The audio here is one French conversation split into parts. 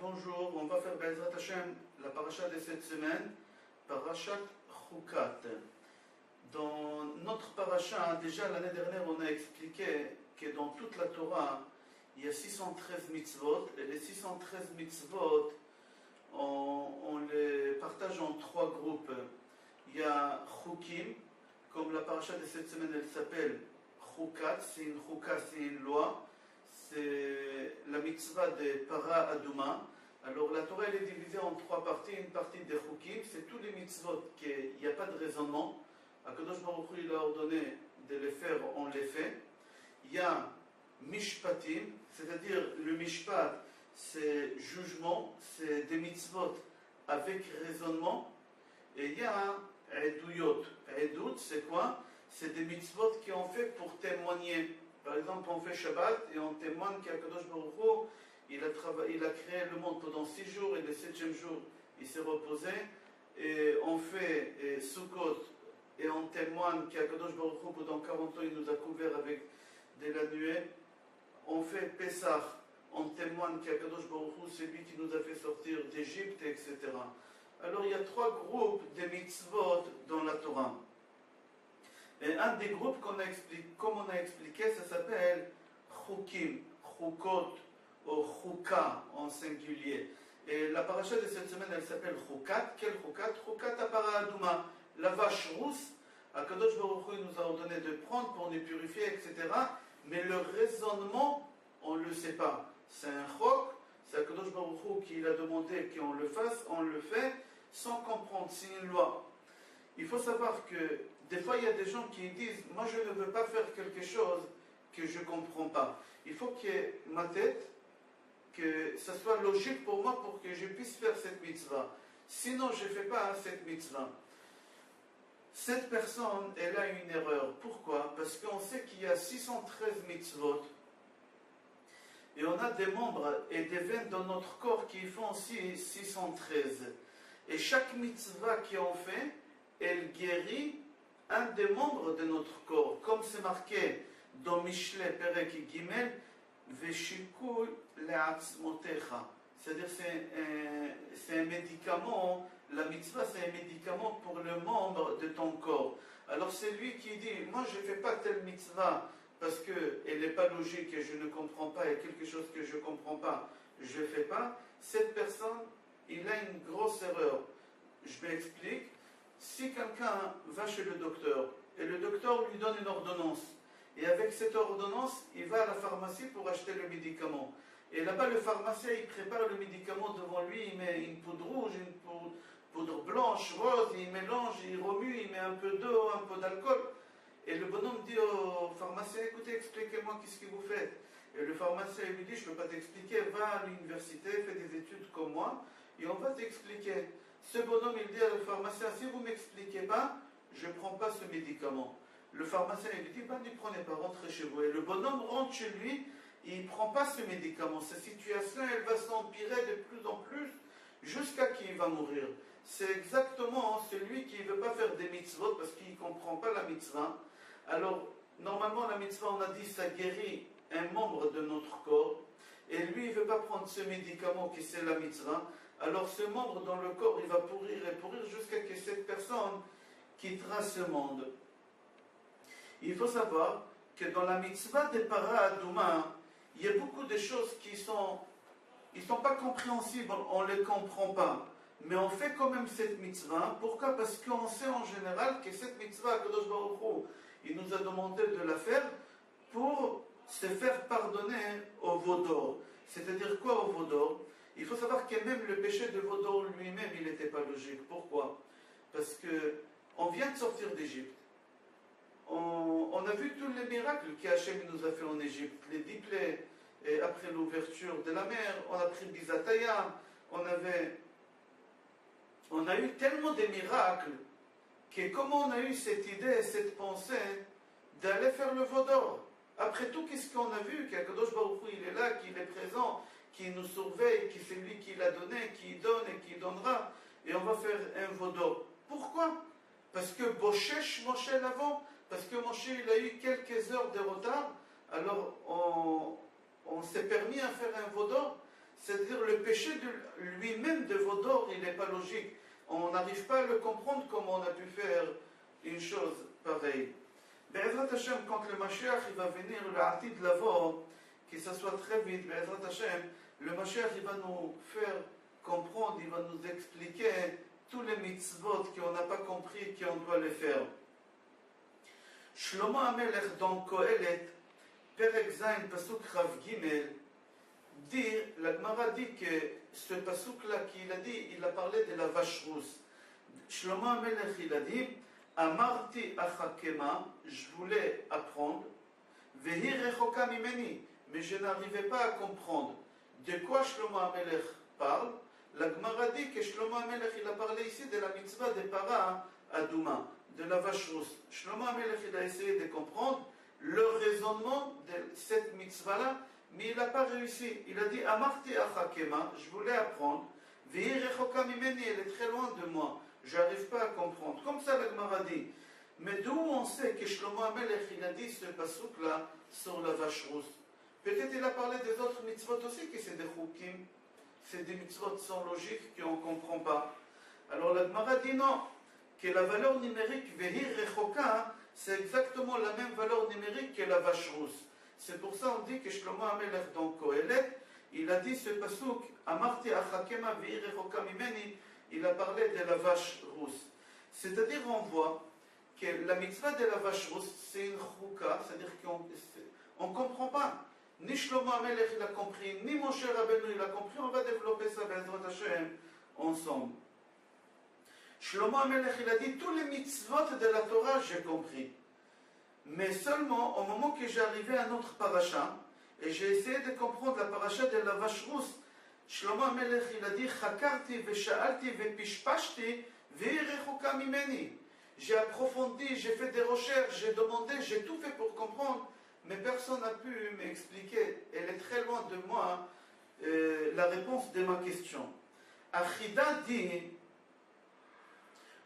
Bonjour, on va faire Be'ezrat Hashem, la paracha de cette semaine, parachat Chukat. Dans notre paracha, déjà l'année dernière, on a expliqué que dans toute la Torah, il y a 613 mitzvot, et les 613 mitzvot, on les partage en trois groupes. Il y a Chukim, comme la paracha de cette semaine, elle s'appelle Chukat, c'est une loi. C'est la mitzvah de Para Aduma. Alors la Torah elle est divisée en trois parties. Une partie des Chukim, c'est tous les mitzvot qu'il n'y a pas de raisonnement. Akadosh Baruch Hu, il a ordonné de les faire, on les fait. Il y a Mishpatim, c'est-à-dire le Mishpat, c'est jugement, c'est des mitzvot avec raisonnement. Et il y a Eduyot. Edut, c'est quoi? C'est des mitzvot qui ont fait pour témoigner. Par exemple, on fait Shabbat et on témoigne qu'Akadosh Baruch Hu, il a créé le monde pendant 6 jours et le 7e jour, il s'est reposé. Et on fait Sukkot et on témoigne qu'Akadosh Baruch Hu, pendant 40 ans, il nous a couverts avec de la nuée. On fait Pessah, on témoigne qu'Akadosh Baruch Hu, c'est lui qui nous a fait sortir d'Égypte, etc. Alors, il y a 3 groupes de mitzvot dans la Torah. Et un des groupes qu'on a expliqué, comme on a expliqué, ça s'appelle Chukim, Chukot ou Chuka en singulier. Et la paracha de cette semaine, elle s'appelle Chukat. Quel Chukat? Chukat Para Aduma, la vache rousse. Akadosh Baruch Hu nous a ordonné de prendre pour nous purifier, etc. Mais le raisonnement, on ne le sait pas. C'est un chok, c'est Akadosh Baruch Hu qui l'a demandé qu'on le fasse, on le fait sans comprendre, c'est une loi. Il faut savoir que des fois, il y a des gens qui disent « Moi, je ne veux pas faire quelque chose que je ne comprends pas. Il faut que ma tête, que ça soit logique pour moi pour que je puisse faire cette mitzvah. Sinon, je ne fais pas cette mitzvah. » Cette personne, elle a une erreur. Pourquoi? Parce qu'on sait qu'il y a 613 mitzvot. Et on a des membres et des veines dans notre corps qui font aussi 613. Et chaque mitzvah qu'on fait, elle guérit un des membres de notre corps, comme c'est marqué dans Mishle Perek Gimel, Veshikul le'atzmotecha. C'est-à-dire c'est un médicament, la mitzvah c'est un médicament pour le membre de ton corps. Alors c'est lui qui dit, moi je ne fais pas telle mitzvah parce qu'elle n'est pas logique et je ne comprends pas, il y a quelque chose que je ne comprends pas, je ne fais pas. Cette personne, il a une grosse erreur. Je m'explique. Si quelqu'un va chez le docteur et le docteur lui donne une ordonnance et avec cette ordonnance il va à la pharmacie pour acheter le médicament et là-bas le pharmacien il prépare le médicament devant lui, il met une poudre rouge, une poudre blanche, rose, il mélange, il remue, il met un peu d'eau, un peu d'alcool et le bonhomme dit au pharmacien écoutez, expliquez-moi qu'est-ce que vous faites. Et le pharmacien lui dit je ne peux pas t'expliquer, va à l'université, fais des études comme moi et on va t'expliquer. Ce bonhomme, il dit à le pharmacien, si vous ne m'expliquez pas, je ne prends pas ce médicament. Le pharmacien, il lui dit, ne prenez pas, rentrez chez vous. Et le bonhomme rentre chez lui, et il ne prend pas ce médicament. Sa situation, elle va s'empirer de plus en plus, jusqu'à qu'il va mourir. C'est exactement celui qui ne veut pas faire des mitzvot, parce qu'il ne comprend pas la mitzvah. Alors, normalement, la mitzvah, on a dit, ça guérit un membre de notre corps. Et lui, il ne veut pas prendre ce médicament qui c'est la mitzvah. Alors ce membre dans le corps, il va pourrir et pourrir jusqu'à ce que cette personne quittera ce monde. Il faut savoir que dans la mitzvah des Para Aduma, il y a beaucoup de choses qui sont pas compréhensibles, on ne les comprend pas. Mais on fait quand même cette mitzvah. Pourquoi? Parce qu'on sait en général que cette mitzvah, Kadosh Baruch Hu, il nous a demandé de la faire pour se faire pardonner au veau d'or. C'est-à-dire quoi au veau d'or? Il faut savoir que même le péché de veau d'or lui-même, il n'était pas logique. Pourquoi? Parce qu'on vient de sortir d'Égypte. On a vu tous les miracles qu'Hachem nous a fait en Égypte. Les 10 plaies, et après l'ouverture de la mer, on a pris Bizatayam, on a eu tellement de miracles que comment on a eu cette idée, cette pensée d'aller faire le veau d'or? Après tout, qu'est-ce qu'on a vu? Qu'Akadosh Baruch Hu, il est là, qu'il est présent, qui nous surveille, qui c'est lui qui l'a donné, qui donne et qui donnera, et on va faire un veau d'or. Pourquoi? Parce que Boshesh Moshe l'avant, parce que Moshe il a eu quelques heures de retard, alors on s'est permis à faire un veau d'or. c'est-à-dire le péché de lui-même de veau d'or, il n'est pas logique. On n'arrive pas à le comprendre comment on a pu faire une chose pareille. Be'ezrat Hashem, quand le Mashiach il va venir, le Atid Lavo, que ça soit très vite, Be'ezrat Hashem, le Mashiach il va nous faire comprendre, il va nous expliquer tous les mitzvot qu'on n'a pas compris et qu'on doit les faire. Shlomo HaMelech dans Kohelet, Perek Zayin, Pasuk Rav Gimel, dit, la Gemara dit que ce pasuk-là qu'il a dit, il a parlé de la vache rousse. Shlomo HaMelech, il a dit, Amarti achakema, je voulais apprendre, Vehi rechoka mimeni, mais je n'arrivais pas à comprendre. De quoi Shlomo HaMelech parle? La Gemara dit que Shlomo HaMelech, il a parlé ici de la mitzvah des para adouma, de la vache rousse. Shlomo HaMelech, il a essayé de comprendre le raisonnement de cette mitzvah-là, mais il n'a pas réussi. Il a dit, Amarti achakema, je voulais apprendre, Vehi rechoka mimeni, elle est très loin de moi. Je n'arrive pas à comprendre. Comme ça, la Gemara dit. Mais d'où on sait que Shlomo HaMelech, il a dit ce pasuk-là sur la vache rousse? Peut-être il a parlé des autres mitzvot aussi, que c'est des chukim, c'est des mitzvot sans logique qu'on ne comprend pas. Alors la Gemara dit non, que la valeur numérique Vehi Rechoka, c'est exactement la même valeur numérique que la vache rousse. C'est pour ça qu'on dit que Shlomo HaMelech dans Kohelet, il a dit ce pasuk, Amarti achakema Vehi Rechoka mimeni, il a parlé de la vache rousse. C'est-à-dire, on voit que la mitzvah de la vache rousse, c'est une chouka, c'est-à-dire qu'on ne comprend pas. Ni Shlomo HaMelech il a compris, ni Moshe Rabbeinu il a compris, on va développer ça, Be'ezrat Hashem, ensemble. Shlomo HaMelech il a dit, tous les mitzvot de la Torah, j'ai compris. Mais seulement, au moment que j'ai arrivé à notre paracha, et j'ai essayé de comprendre la paracha de la vache rousse, Shlomo HaMelech il a dit Chakarti ve'sha'alti ve'pishpashti ve'irechuka mimeni. J'ai approfondi, j'ai fait des recherches, j'ai demandé, j'ai tout fait pour comprendre, mais personne n'a pu m'expliquer. Elle est très loin de moi la réponse de ma question. Achida dit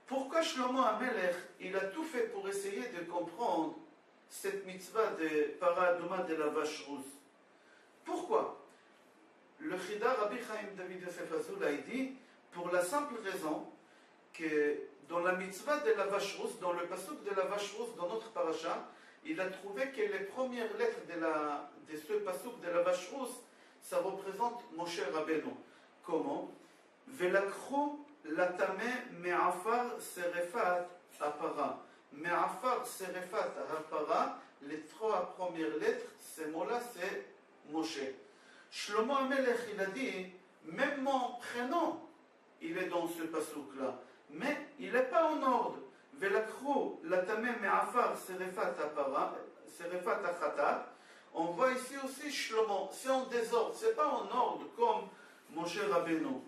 pourquoi Shlomo HaMelech il a tout fait pour essayer de comprendre cette mitzvah de paradoma de la vache rousse. Pourquoi? Le Chida Rabbi Chaim David Yosef Azul a dit pour la simple raison que dans la mitzvah de la vache rousse, dans le pasuk de la vache rousse, dans notre paracha, il a trouvé que les premières lettres de ce pasuk de la vache rousse, ça représente Moshe Rabbeinu. Comment? Velakru latame me'afar serefat apara. Me'afar serefat apara, les trois premières lettres, ces mots-là, c'est Moshe. Shlomo HaMelech, il a dit, même mon prénom, il est dans ce pasuk-là, mais il n'est pas en ordre. Velakru latame me'afar serefat apara, serefat achatat. On voit ici aussi Shlomo, c'est en désordre, c'est pas en ordre comme Moshe Rabbeinu.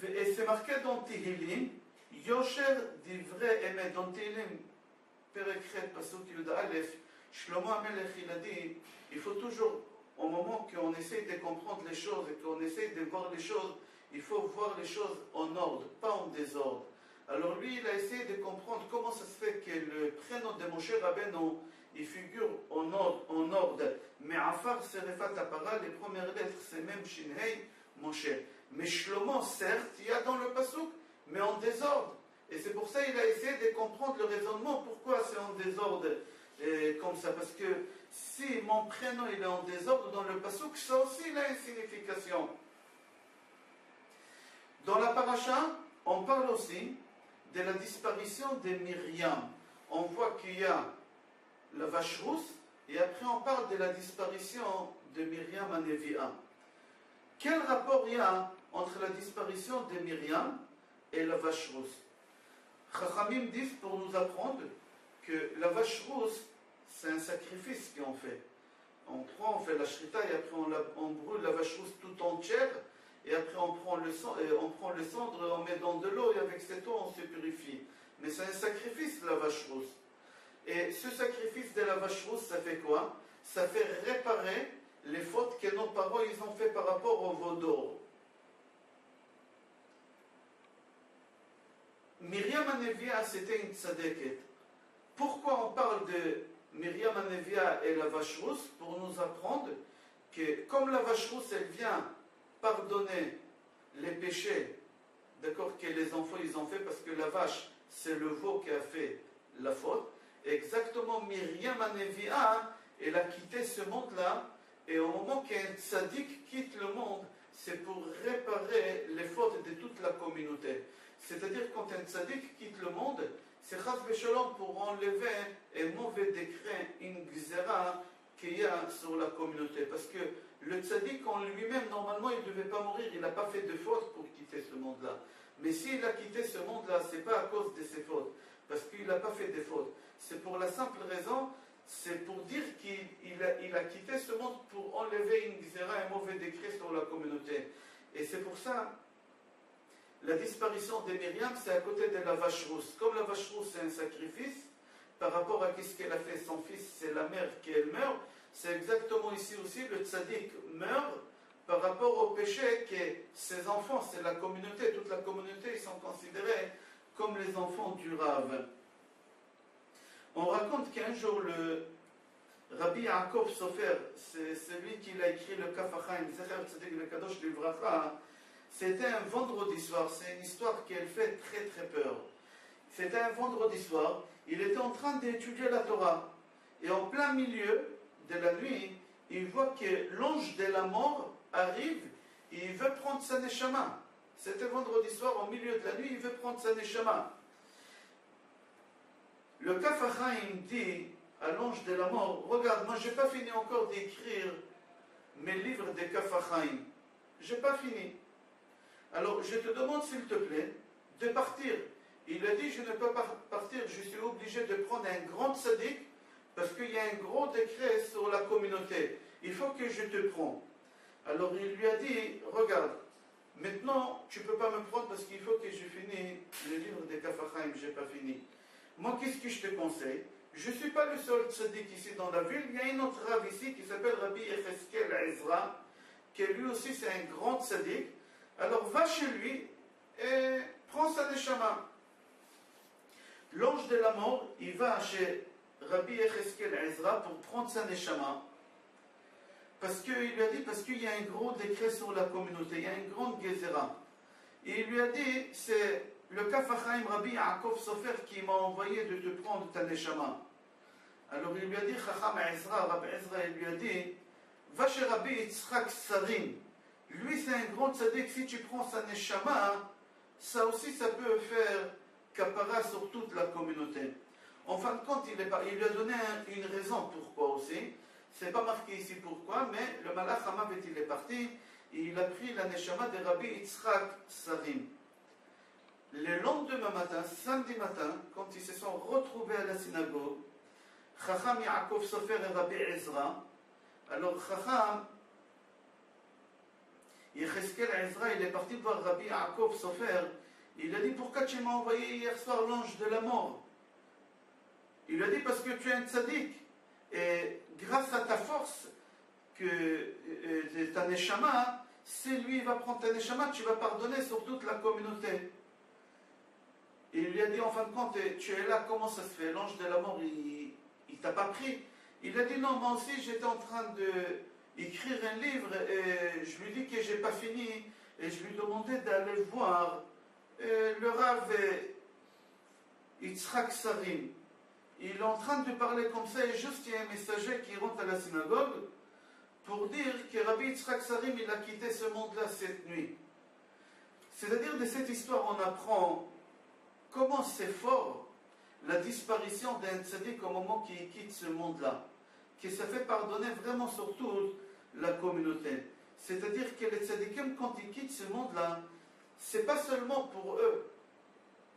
Et c'est marqué dans Tehillim, Yosher divrei emet, dans Tehillim, Perekhet, pasuk Yud Aleph, Shlomo HaMelech, il a dit, il faut toujours, au moment qu'on essaie de comprendre les choses et qu'on essaie de voir les choses, il faut voir les choses en ordre, pas en désordre. Alors lui, il a essayé de comprendre comment ça se fait que le prénom de Moshe Rabbeinu, il figure en ordre. Mais Afar Serefat Apara, les premières lettres, c'est même Shinhei Moshe. Mais Shlomo, certes, il y a dans le pasuk, mais en désordre. Et c'est pour ça qu'il a essayé de comprendre le raisonnement, pourquoi c'est en désordre comme ça. Parce que si mon prénom il est en désordre dans le pasuk, ça aussi il a une signification. Dans la paracha, on parle aussi de la disparition de Myriam. On voit qu'il y a la vache rousse, et après on parle de la disparition de Myriam à Nevi'a. Quel rapport il y a entre la disparition de Myriam et la vache rousse? Chachamim disent pour nous apprendre que la vache rousse, c'est un sacrifice qu'on fait. On fait la shrita et après on brûle la vache rousse tout entière, et après on prend le cendre, on met dans de l'eau et avec cette eau on se purifie. Mais c'est un sacrifice la vache rousse. Et ce sacrifice de la vache rousse, ça fait quoi? Ça fait réparer les fautes que nos parents ils ont fait par rapport au veau d'or. Myriam HaNevi'a, c'était une tzadeket. Pourquoi on parle de Myriam HaNevi'a et la vache rousse? Pour nous apprendre que comme la vache rousse, elle vient pardonner les péchés, d'accord, que les enfants ils ont fait, parce que la vache, c'est le veau qui a fait la faute. Exactement, Myriam Anevia, elle a quitté ce monde-là, et au moment qu'un tzaddik quitte le monde, c'est pour réparer les fautes de toute la communauté. C'est-à-dire, quand un tzaddik quitte le monde, c'est chas v'shalom pour enlever un mauvais décret, une gzera qu'il y a sur la communauté. Parce que le tzaddik en lui-même, normalement, il ne devait pas mourir, il n'a pas fait de faute pour quitter ce monde-là. Mais s'il a quitté ce monde-là, ce n'est pas à cause de ses fautes, parce qu'il n'a pas fait de fautes. C'est pour la simple raison, c'est pour dire qu'il a quitté ce monde pour enlever une gzera, un mauvais décret sur la communauté. Et c'est pour ça, la disparition de Myriam, c'est à côté de la vache rousse. Comme la vache rousse, c'est un sacrifice, par rapport à ce qu'elle a fait, son fils, c'est la mère qu'elle meurt, c'est exactement ici aussi, le tzaddik meurt par rapport au péché que ses enfants, c'est la communauté, toute la communauté, ils sont considérés comme les enfants du Rav. On raconte qu'un jour, le Rabbi Yaakov Sofer, c'est celui qui a écrit le Kaf HaChaim, Zecher Tzadik Vekadosh Livracha, c'était un vendredi soir, c'est une histoire qui elle fait très très peur. C'était un vendredi soir, il était en train d'étudier la Torah, et en plein milieu de la nuit, il voit que l'ange de la mort arrive, et il veut prendre sa neshama. C'était vendredi soir, au milieu de la nuit, il veut prendre sa neshama. Le Kaf HaChaim dit à l'ange de la mort, regarde, moi je n'ai pas fini encore d'écrire mes livres de Kaf HaChaim. Je n'ai pas fini. Alors je te demande s'il te plaît de partir. Il a dit, je ne peux pas partir, je suis obligé de prendre un grand tzaddik parce qu'il y a un gros décret sur la communauté. Il faut que je te prenne. Alors il lui a dit, regarde, maintenant tu ne peux pas me prendre parce qu'il faut que je finisse le livre de Kaf HaChaim, je n'ai pas fini. Moi, qu'est-ce que je te conseille? Je ne suis pas le seul tzaddik ici dans la ville. Il y a un autre Rav ici qui s'appelle Rabbi Yecheskel Ezra, qui lui aussi c'est un grand tzaddik. Alors va chez lui et prends sa neshama. L'ange de la mort, il va chez Rabbi Yecheskel Ezra pour prendre sa neshama. Parce qu'il lui a dit, parce qu'il y a un gros décret sur la communauté, il y a une grande gezera. Et il lui a dit, c'est le Kaf HaChaim Rabbi Yaakov Sofer qui m'a envoyé de te prendre ta neshama. Alors il lui a dit, Chacham Ezra, Rabbi Ezra, il lui a dit, va chez Rabbi Yitzchak Sarim. Lui c'est un grand tzaddik, si tu prends sa neshama, ça aussi ça peut faire kapara sur toute la communauté. En fin de compte, il lui a donné une raison pourquoi aussi. C'est pas marqué ici pourquoi, mais le Malach Hamavet il est parti, et il a pris la neshama de Rabbi Yitzchak Sarim. Le lendemain matin, samedi matin, quand ils se sont retrouvés à la synagogue, Chacham Yaakov Sofer et Rabbi Ezra, alors Chacham Yecheskel Ezra, il est parti voir Rabbi Yaakov Sofer, il a dit, pourquoi tu m'as envoyé hier soir l'ange de la mort? Il a dit, parce que tu es un tzaddik, et grâce à ta force, ta neshama, si lui va prendre ta neshama, tu vas pardonner sur toute la communauté. Et il lui a dit, en fin de compte, tu es là, comment ça se fait? L'ange de la mort, il t'a pas pris. Il a dit, non, moi aussi, j'étais en train d'écrire un livre, et je lui dis que j'ai pas fini, et je lui demandais d'aller voir le Rav Yitzchak Sarim. Il est en train de parler comme ça, et juste il y a un messager qui rentre à la synagogue pour dire que Rabbi Yitzchak Sarim, il a quitté ce monde-là cette nuit. C'est-à-dire, de cette histoire, on apprend comment c'est fort la disparition d'un tzaddik au moment qu'il quitte ce monde-là, que ça fait pardonner vraiment sur toute la communauté. C'est-à-dire que les tzaddikim, quand ils quittent ce monde-là, c'est pas seulement pour eux,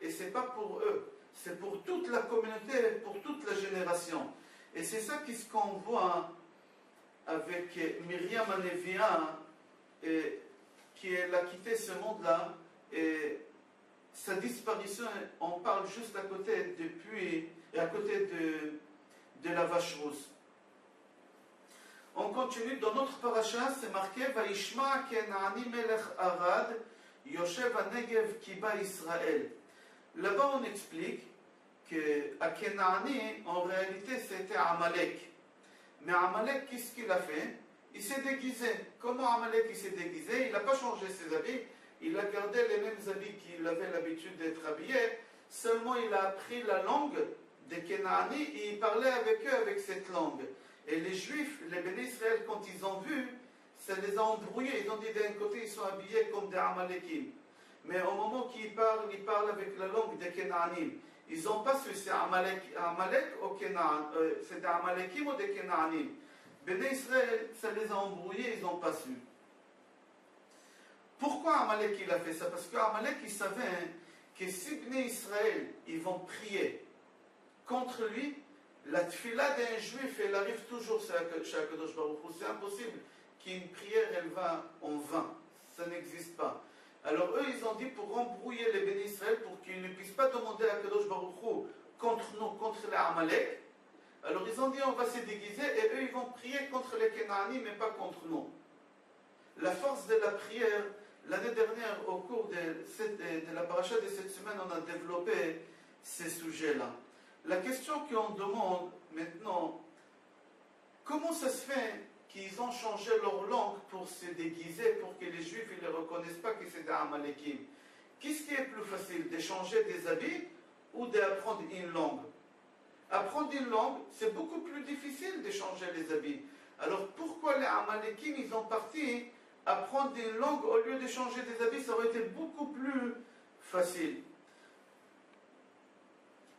et c'est pas pour eux, c'est pour toute la communauté, pour toute la génération. Et c'est ça qu'on voit avec Myriam Anevia, qui a quitté ce monde-là, et sa disparition, on parle juste à côté depuis, et à côté de la vache rousse. On continue dans notre paracha, c'est marqué Vaishma Kenani Melech Arad Yoshev Negev Kiba Israël. Là-bas, on explique qu'à Kenani, en réalité, c'était Amalek. Mais Amalek, qu'est-ce qu'il a fait? il s'est déguisé. Comment Amalek il s'est déguisé? Il n'a pas changé ses habits, il a gardé les mêmes habits qu'il avait l'habitude d'être habillé, seulement il a appris la langue des Kénaani et il parlait avec eux avec cette langue. Et les Juifs, les Béné Israël, quand ils ont vu, ça les a embrouillés. Ils ont dit d'un côté, ils sont habillés comme des Amalekim. Mais au moment qu'ils parlent, ils parlent avec la langue des Kénaanim. Ils n'ont pas su c'est Amalek ou Kénaan, c'est des Amalekim ou des Kénaanim. Béné Israël, ça les a embrouillés, ils n'ont pas su. Pourquoi Amalek il a fait ça? Parce qu'Amalek il savait que si Béné Israël, ils vont prier contre lui, la tfila d'un juif, elle arrive toujours chez Akadosh Baruch Hu. C'est impossible qu'une prière, elle va en vain. Ça n'existe pas. Alors eux, ils ont dit pour embrouiller les Béné Israël, pour qu'ils ne puissent pas demander à Akadosh Baruch Hu contre nous, contre les Amalek. Alors ils ont dit on va se déguiser et eux, ils vont prier contre les Kénaani, mais pas contre nous. La force de la prière, l'année dernière, au cours de la paracha de cette semaine, on a développé ces sujets-là. La question qu'on demande maintenant, comment ça se fait qu'ils ont changé leur langue pour se déguiser, pour que les Juifs ne les reconnaissent pas que c'est des Amalekim? Qu'est-ce qui est plus facile, de changer des habits ou d'apprendre une langue? Apprendre une langue, c'est beaucoup plus difficile de changer les habits. Alors pourquoi les Amalekim, ils ont parti apprendre une langue au lieu de changer des habits? Ça aurait été beaucoup plus facile.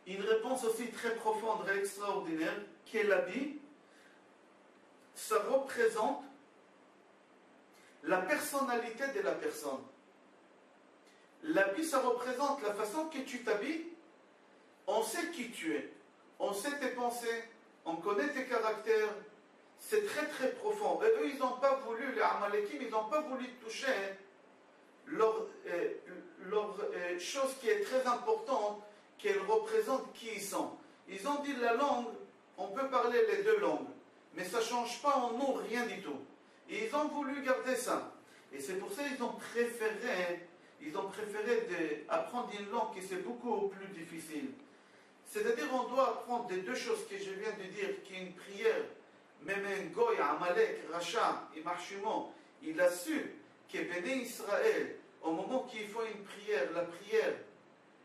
Une réponse aussi très profonde et extraordinaire, qu'est l'habit, ça représente la personnalité de la personne. L'habit, ça représente la façon que tu t'habilles. On sait qui tu es, on sait tes pensées, on connaît tes caractères. C'est très très profond. Et eux, ils n'ont pas voulu, les Amalekim, ils n'ont pas voulu toucher leur chose qui est très importante, qu'elle représente qui ils sont. Ils ont dit la langue, on peut parler les deux langues, mais ça ne change pas en nous rien du tout. Et ils ont voulu garder ça. Et c'est pour ça qu'ils ont préféré apprendre une langue qui c'est beaucoup plus difficile. C'est-à-dire on doit apprendre des deux choses que je viens de dire, qui est une prière, même un goy, Amalek, Racha, et Marchumon, il a su que Béné Israël, au moment qu'il faut une prière, la prière,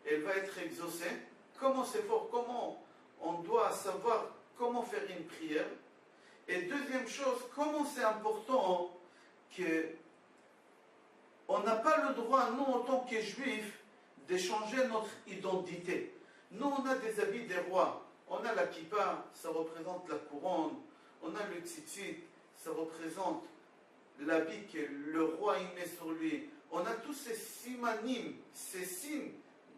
elle va être exaucée. Comment c'est fort, comment on doit savoir comment faire une prière. Et deuxième chose, comment c'est important que on n'a pas le droit, nous en tant que juifs, de changer notre identité. Nous on a des habits des rois, on a la kippa, ça représente la couronne, on a le tzitzit, ça représente l'habit que le roi y met sur lui. On a tous ces simanim, ces signes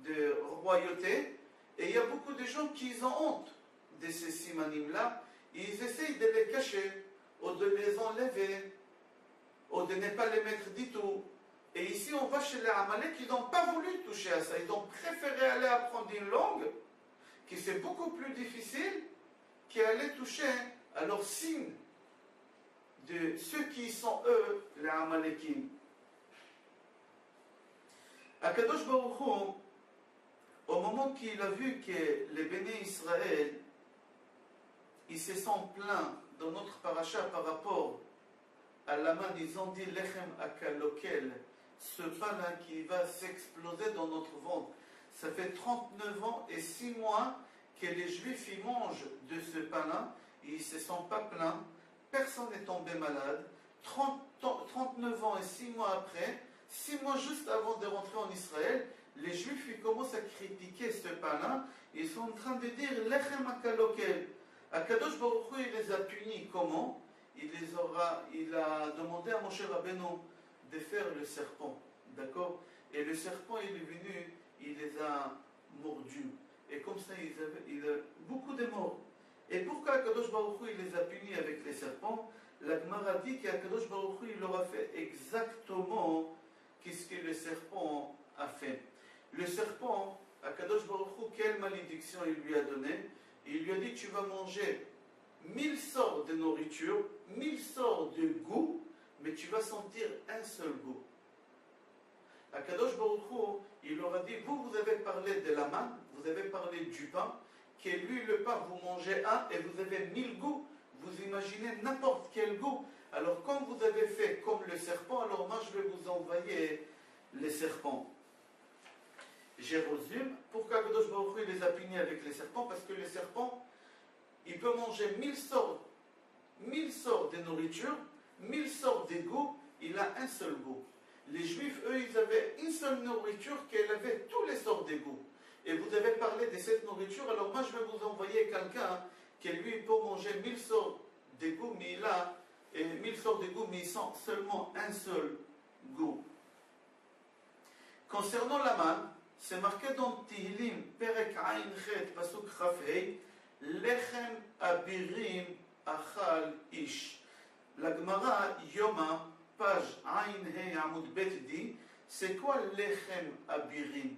de royauté, et il y a beaucoup de gens qui ont honte de ces simanim-là, et ils essayent de les cacher, ou de les enlever, ou de ne pas les mettre du tout. Et ici, on va chez les Amalek, ils n'ont pas voulu toucher à ça, ils ont préféré aller apprendre une langue, qui c'est beaucoup plus difficile, qu'aller toucher à leurs signes de ceux qui sont eux, les Amalekim. Akadosh Baruch Hu, au moment qu'il a vu que les Béné Israël, ils se sont plaints dans notre paracha par rapport à la main, ils ont dit Lechem Akalokel, ce pain-là qui va s'exploser dans notre ventre. Ça fait 39 ans et 6 mois que les Juifs y mangent de ce pain-là, et ils ne se sont pas plaints, personne n'est tombé malade. 39 ans et 6 mois après, 6 mois juste avant de rentrer en Israël, les Juifs ils commencent à critiquer ce pain-là, ils sont en train de dire Lechem Akalokel. Akadosh Baruch Hu, il les a punis. Comment? Il a demandé à Moshe Rabbeinu de faire le serpent, d'accord? Et le serpent, il est venu, il les a mordus. Et comme ça, il a beaucoup de morts. Et pourquoi Akadosh Baruch Hu, il les a punis avec les serpents? La Gemara dit qu'Akadosh Baruch Hu, il leur a fait exactement ce que le serpent a fait. Le serpent, Akadosh Baruch Hu, quelle malédiction il lui a donné? Il lui a dit, tu vas manger 1000 sortes de nourriture, 1000 sortes de goût, mais tu vas sentir un seul goût. Akadosh Baruch Hu, il leur a dit, vous avez parlé de la manne, vous avez parlé du pain, que lui, le pain, vous mangez un et vous avez 1000 goûts. Vous imaginez n'importe quel goût. Alors quand vous avez fait comme le serpent, alors moi je vais vous envoyer les serpents. Je résume, pourquoi Kadosh Baruch Hu les a punis avec les serpents? Parce que les serpents, il peut manger 1000 sortes de nourriture, 1000 sortes de goûts, il a un seul goût. Les Juifs, eux, ils avaient une seule nourriture qu'elle avait tous les sortes de goûts. Et vous devez parler de cette nourriture, alors moi je vais vous envoyer quelqu'un qui lui peut manger 1000 sortes de goûts, mais il a 1000 sortes de goûts, mais il sent seulement un seul goût. Concernant la manne, c'est marqué dans Tehillim, Perek Ain Chet, Pasuk Chaf Hei, Lechem Abirim Achal Ish. La Gemara Yoma, page Ain Hei Amud Bet dit, c'est quoi Lechem Abirim?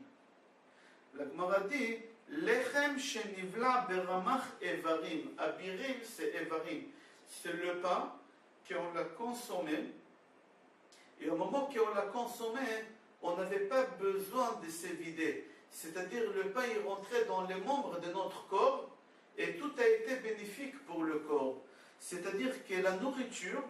La Gemara dit, Lechem Shenivla Beramach Evarim. Abirim, c'est Evarim. C'est le pain qu'on l'a consommé. Et au moment qu'on l'a consommé, on n'avait pas besoin de se vider. C'est-à-dire le pain il rentrait dans les membres de notre corps et tout a été bénéfique pour le corps. C'est-à-dire que la nourriture,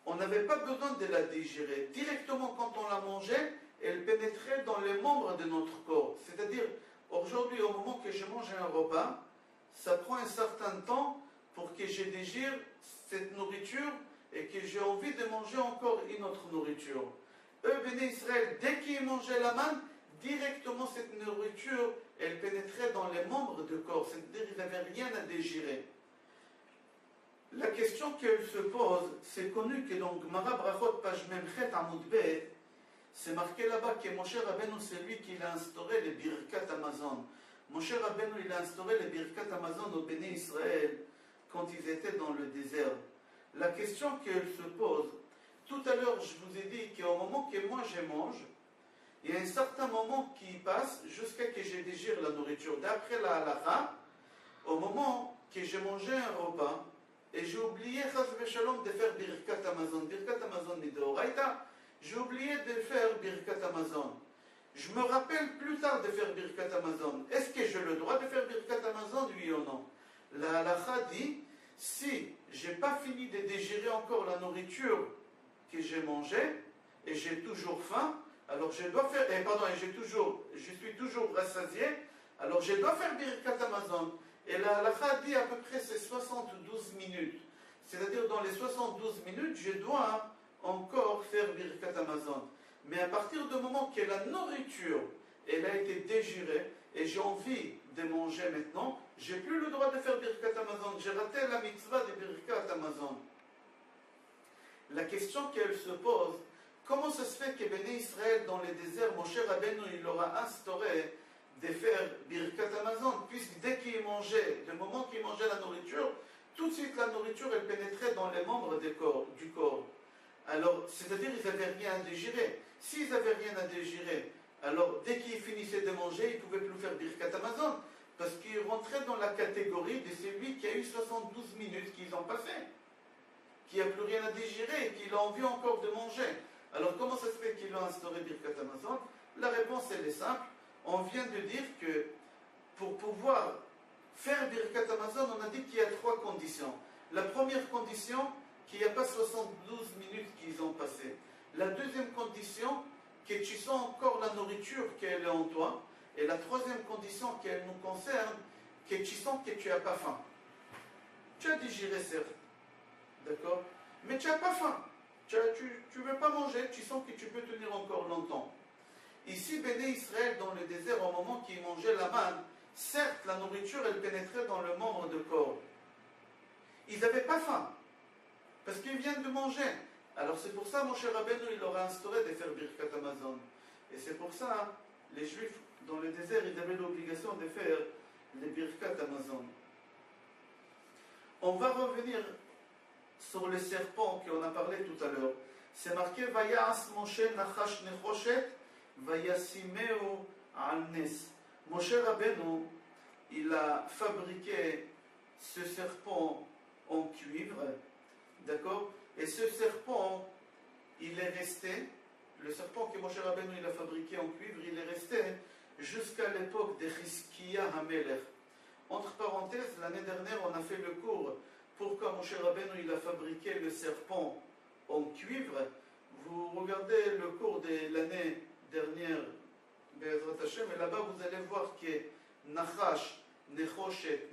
on n'avait pas besoin de la digérer. Directement quand on la mangeait, elle pénétrait dans les membres de notre corps. C'est-à-dire, aujourd'hui, au moment que je mange un repas, ça prend un certain temps pour que je digère cette nourriture et que j'ai envie de manger encore une autre nourriture. Eux, Béné Israël, dès qu'ils mangeaient la manne, directement cette nourriture, elle pénétrait dans les membres du corps. C'est-à-dire qu'ils n'avaient rien à digérer. La question qu'elle se pose, c'est connu que dans Gemara Brachot, page Memchet Amud Bet, c'est marqué là-bas que Moshe Rabbeinu, c'est lui qui a instauré les Birkat Amazon. Moshe Rabbeinu, il a instauré les Birkat Amazon au Béné Israël quand ils étaient dans le désert. La question qu'elle se pose, tout à l'heure, je vous ai dit qu'au moment que moi je mange, il y a un certain moment qui passe jusqu'à ce que je digère la nourriture. D'après la halakha, au moment que j'ai mangé un repas, et j'ai oublié, chas v'shalom, de faire Birkat Amazon. Birkat Amazon midoraita, j'ai oublié de faire Birkat Amazon. Je me rappelle plus tard de faire Birkat Amazon. Est-ce que j'ai le droit de faire Birkat Amazon, oui ou non? La halakha dit, si je n'ai pas fini de digérer encore la nourriture que j'ai mangée, et j'ai toujours faim, alors je dois faire, je suis toujours rassasié, alors je dois faire Birkat Amazon. Et la halakha dit à peu près c'est 72 minutes. C'est-à-dire dans les 72 minutes, je dois encore faire Birkat Amazon. Mais à partir du moment que la nourriture, elle a été digérée, et j'ai envie de manger maintenant, j'ai plus le droit de faire Birkat Amazon. J'ai raté la mitzvah de Birkat Amazon. La question qu'elle se pose, comment ça se fait que Béné Israël dans les déserts, Moshe Rabbeinu, il leur a instauré de faire Birkat Amazon, puisque dès qu'il mangeait, le moment qu'il mangeait la nourriture, tout de suite la nourriture, elle pénétrait dans les membres du corps. Alors, c'est-à-dire qu'ils n'avaient rien à digérer. S'ils n'avaient rien à digérer, alors dès qu'ils finissaient de manger, ils ne pouvaient plus faire Birkat Amazon, parce qu'ils rentraient dans la catégorie de celui qui a eu 72 minutes qu'ils ont passé, qui n'a plus rien à digérer et qui a envie encore de manger. Alors, comment ça se fait qu'ils ont instauré Birkat Amazon? La réponse, elle est simple. On vient de dire que pour pouvoir faire Birkat Amazon, on a dit qu'il y a 3 conditions. La première condition, qu'il n'y a pas 72 minutes qu'ils ont passées. La deuxième condition, que tu sens encore la nourriture qu'elle est en toi. Et la troisième condition qu'elle nous concerne, que tu sens que tu n'as pas faim. Tu as digéré, certes, d'accord, mais tu n'as pas faim. Tu ne veux pas manger, tu sens que tu peux tenir encore longtemps. Ici, Béné Israël, dans le désert, au moment qu'ils mangeaient la manne, certes, la nourriture, elle pénétrait dans le membre de corps. Ils n'avaient pas faim, parce qu'ils viennent de manger. Alors c'est pour ça, mon cher Rabbeinu, il leur a instauré de faire Birkat Amazon. Et c'est pour ça, les Juifs, dans le désert, ils avaient l'obligation de faire les Birkat Amazon. On va revenir sur le serpent qu'on a parlé tout à l'heure. C'est marqué, Vayas Moshe Nachash Nechoshet, Vayasimeu al Nes. Moshe Rabbeinu, il a fabriqué ce serpent en cuivre, d'accord? Et ce serpent, il est resté, le serpent que Moshe Rabbeinu il a fabriqué en cuivre, il est resté jusqu'à l'époque de Chizkiya HaMelech. Entre parenthèses, l'année dernière, on a fait le cours pourquoi Moshe Rabbeinu il a fabriqué le serpent en cuivre. Vous regardez le cours de l'année dernière, Be'ezrat Hashem, et là-bas vous allez voir que Nachash, Nechoshet,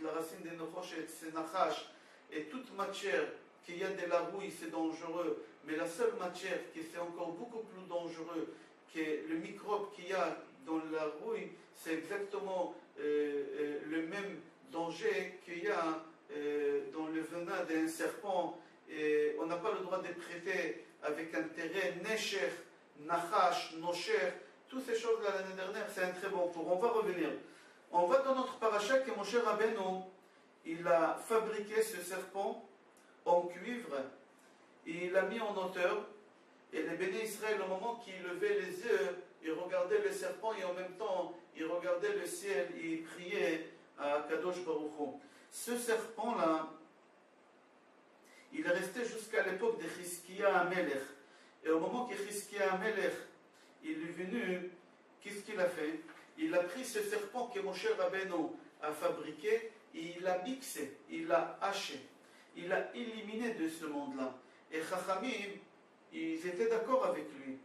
la racine de Nechoshet, c'est Nachash, et toute matière qu'il y a de la rouille, c'est dangereux, mais la seule matière qui c'est encore beaucoup plus dangereux que le microbe qu'il y a dans la rouille, c'est exactement le même danger qu'il y a dans le venin d'un serpent. Et on n'a pas le droit de prêter avec intérêt Nesher, Nachash, Nosher, toutes ces choses-là l'année dernière, c'est un très bon cours. On va revenir. On va dans notre paracha que Moshe Rabbeinu, il a fabriqué ce serpent en cuivre, et il l'a mis en hauteur, et les bénis Israël, au moment qu'ils levaient les yeux, ils regardaient le serpent, et en même temps, ils regardaient le ciel, et ils priaient à Kadosh Baruch Hu. Ce serpent-là, il est resté jusqu'à l'époque de Chizkiya Amelech. Et au moment que Chizkiya Amelech, il est venu, qu'est-ce qu'il a fait? Il a pris ce serpent que Moshe Rabbeinu a fabriqué, et il l'a mixé, il l'a haché. Il l'a éliminé de ce monde-là. Et Chachamim, ils étaient d'accord avec lui.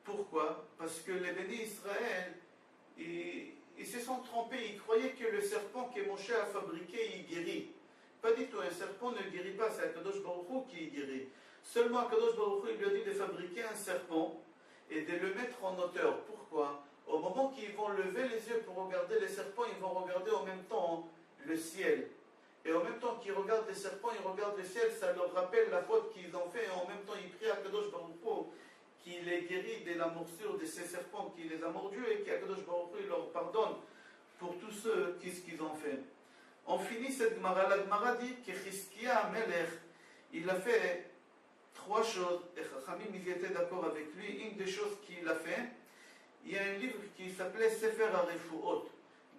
Pourquoi? Parce que les bénis Israël, ils se sont trompés. Ils croyaient que le serpent que Moshe a fabriqué, il guérit. Pas du tout, un serpent ne guérit pas, c'est Akadosh Baruch Hu qui guérit. Seulement Akadosh Baruch Hu, il lui a dit de fabriquer un serpent et de le mettre en hauteur. Pourquoi? Au moment qu'ils vont lever les yeux pour regarder les serpents, ils vont regarder en même temps le ciel. Et en même temps qu'ils regardent les serpents, ils regardent le ciel, ça leur rappelle la faute qu'ils ont fait. Et en même temps, ils prient à Akadosh Baruch Hu qu'il les guérit de la morsure de ces serpents qui les a mordus et qu'Akadosh Baruch Hu leur pardonne pour tous ceux qui ce qu'ils ont fait. On finit cette Gemara. La Gemara dit que Chizkiya Amelech, il a fait trois choses. Et Chachamim, ils étaient d'accord avec lui. Une des choses qu'il a fait, il y a un livre qui s'appelait Sefer HaRefuot.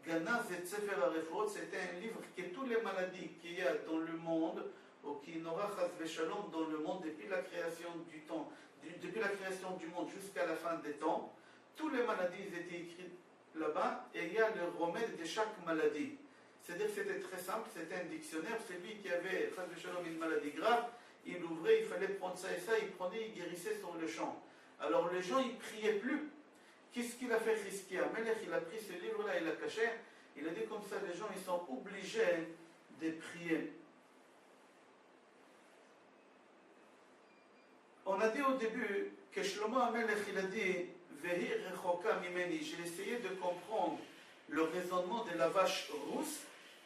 Ganaz et Sefer HaRefuot, c'était un livre que toutes les maladies qu'il y a dans le monde, ou qui n'aura chas v'shalom dans le monde depuis la création du temps, depuis la création du monde jusqu'à la fin des temps, toutes les maladies étaient écrites là-bas, et il y a le remède de chaque maladie. C'est-à-dire que c'était très simple, c'était un dictionnaire. Celui qui avait chas v'shalom une maladie grave, il ouvrait, il fallait prendre ça et ça, il prenait, il guérissait sur le champ. Alors les gens, ils priaient plus. Qu'est-ce qu'il a fait Chizkiya Amelech? Il a pris ce livre-là, il l'a caché. Il a dit comme ça, les gens, ils sont obligés de prier. On a dit au début que Shlomo Amelech, il a dit Vehi rechoka mimeni. J'ai essayé de comprendre le raisonnement de la vache rousse,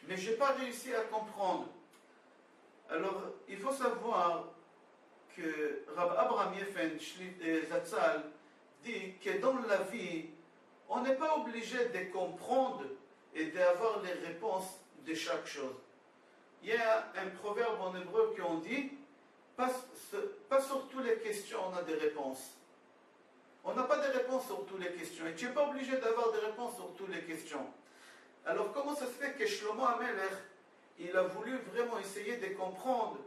mais je n'ai pas réussi à comprendre. Alors, il faut savoir que Rab Abraham Yefen Zatzal dit que dans la vie, on n'est pas obligé de comprendre et d'avoir les réponses de chaque chose. Il y a un proverbe en hébreu qui on dit pas sur toutes les questions on a des réponses. On n'a pas de réponses sur toutes les questions et tu n'es pas obligé d'avoir des réponses sur toutes les questions. Alors comment ça se fait que Shlomo Amelech, il a voulu vraiment essayer de comprendre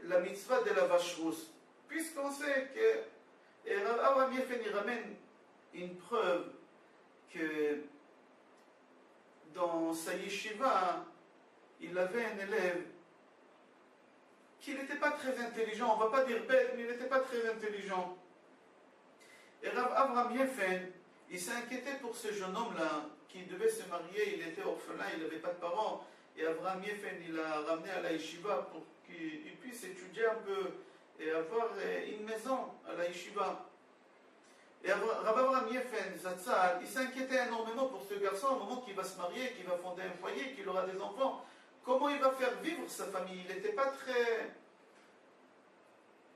la mitzvah de la vache rousse, puisqu'on sait que Abraham Yefen il ramène une preuve que dans sa yeshiva, il avait un élève qui n'était pas très intelligent, on ne va pas dire bête, mais il n'était pas très intelligent. Et Abraham Yefen, il s'est inquiété pour ce jeune homme-là, qui devait se marier, il était orphelin, il n'avait pas de parents, et Abraham Yefen, il l'a ramené à la yeshiva pour qu'il puisse étudier un peu et avoir une maison à la yeshiva. Et Rav Abraham Yefen Zatzal, il s'inquiétait énormément pour ce garçon au moment qu'il va se marier, qu'il va fonder un foyer, qu'il aura des enfants. Comment il va faire vivre sa famille? Il n'était pas très...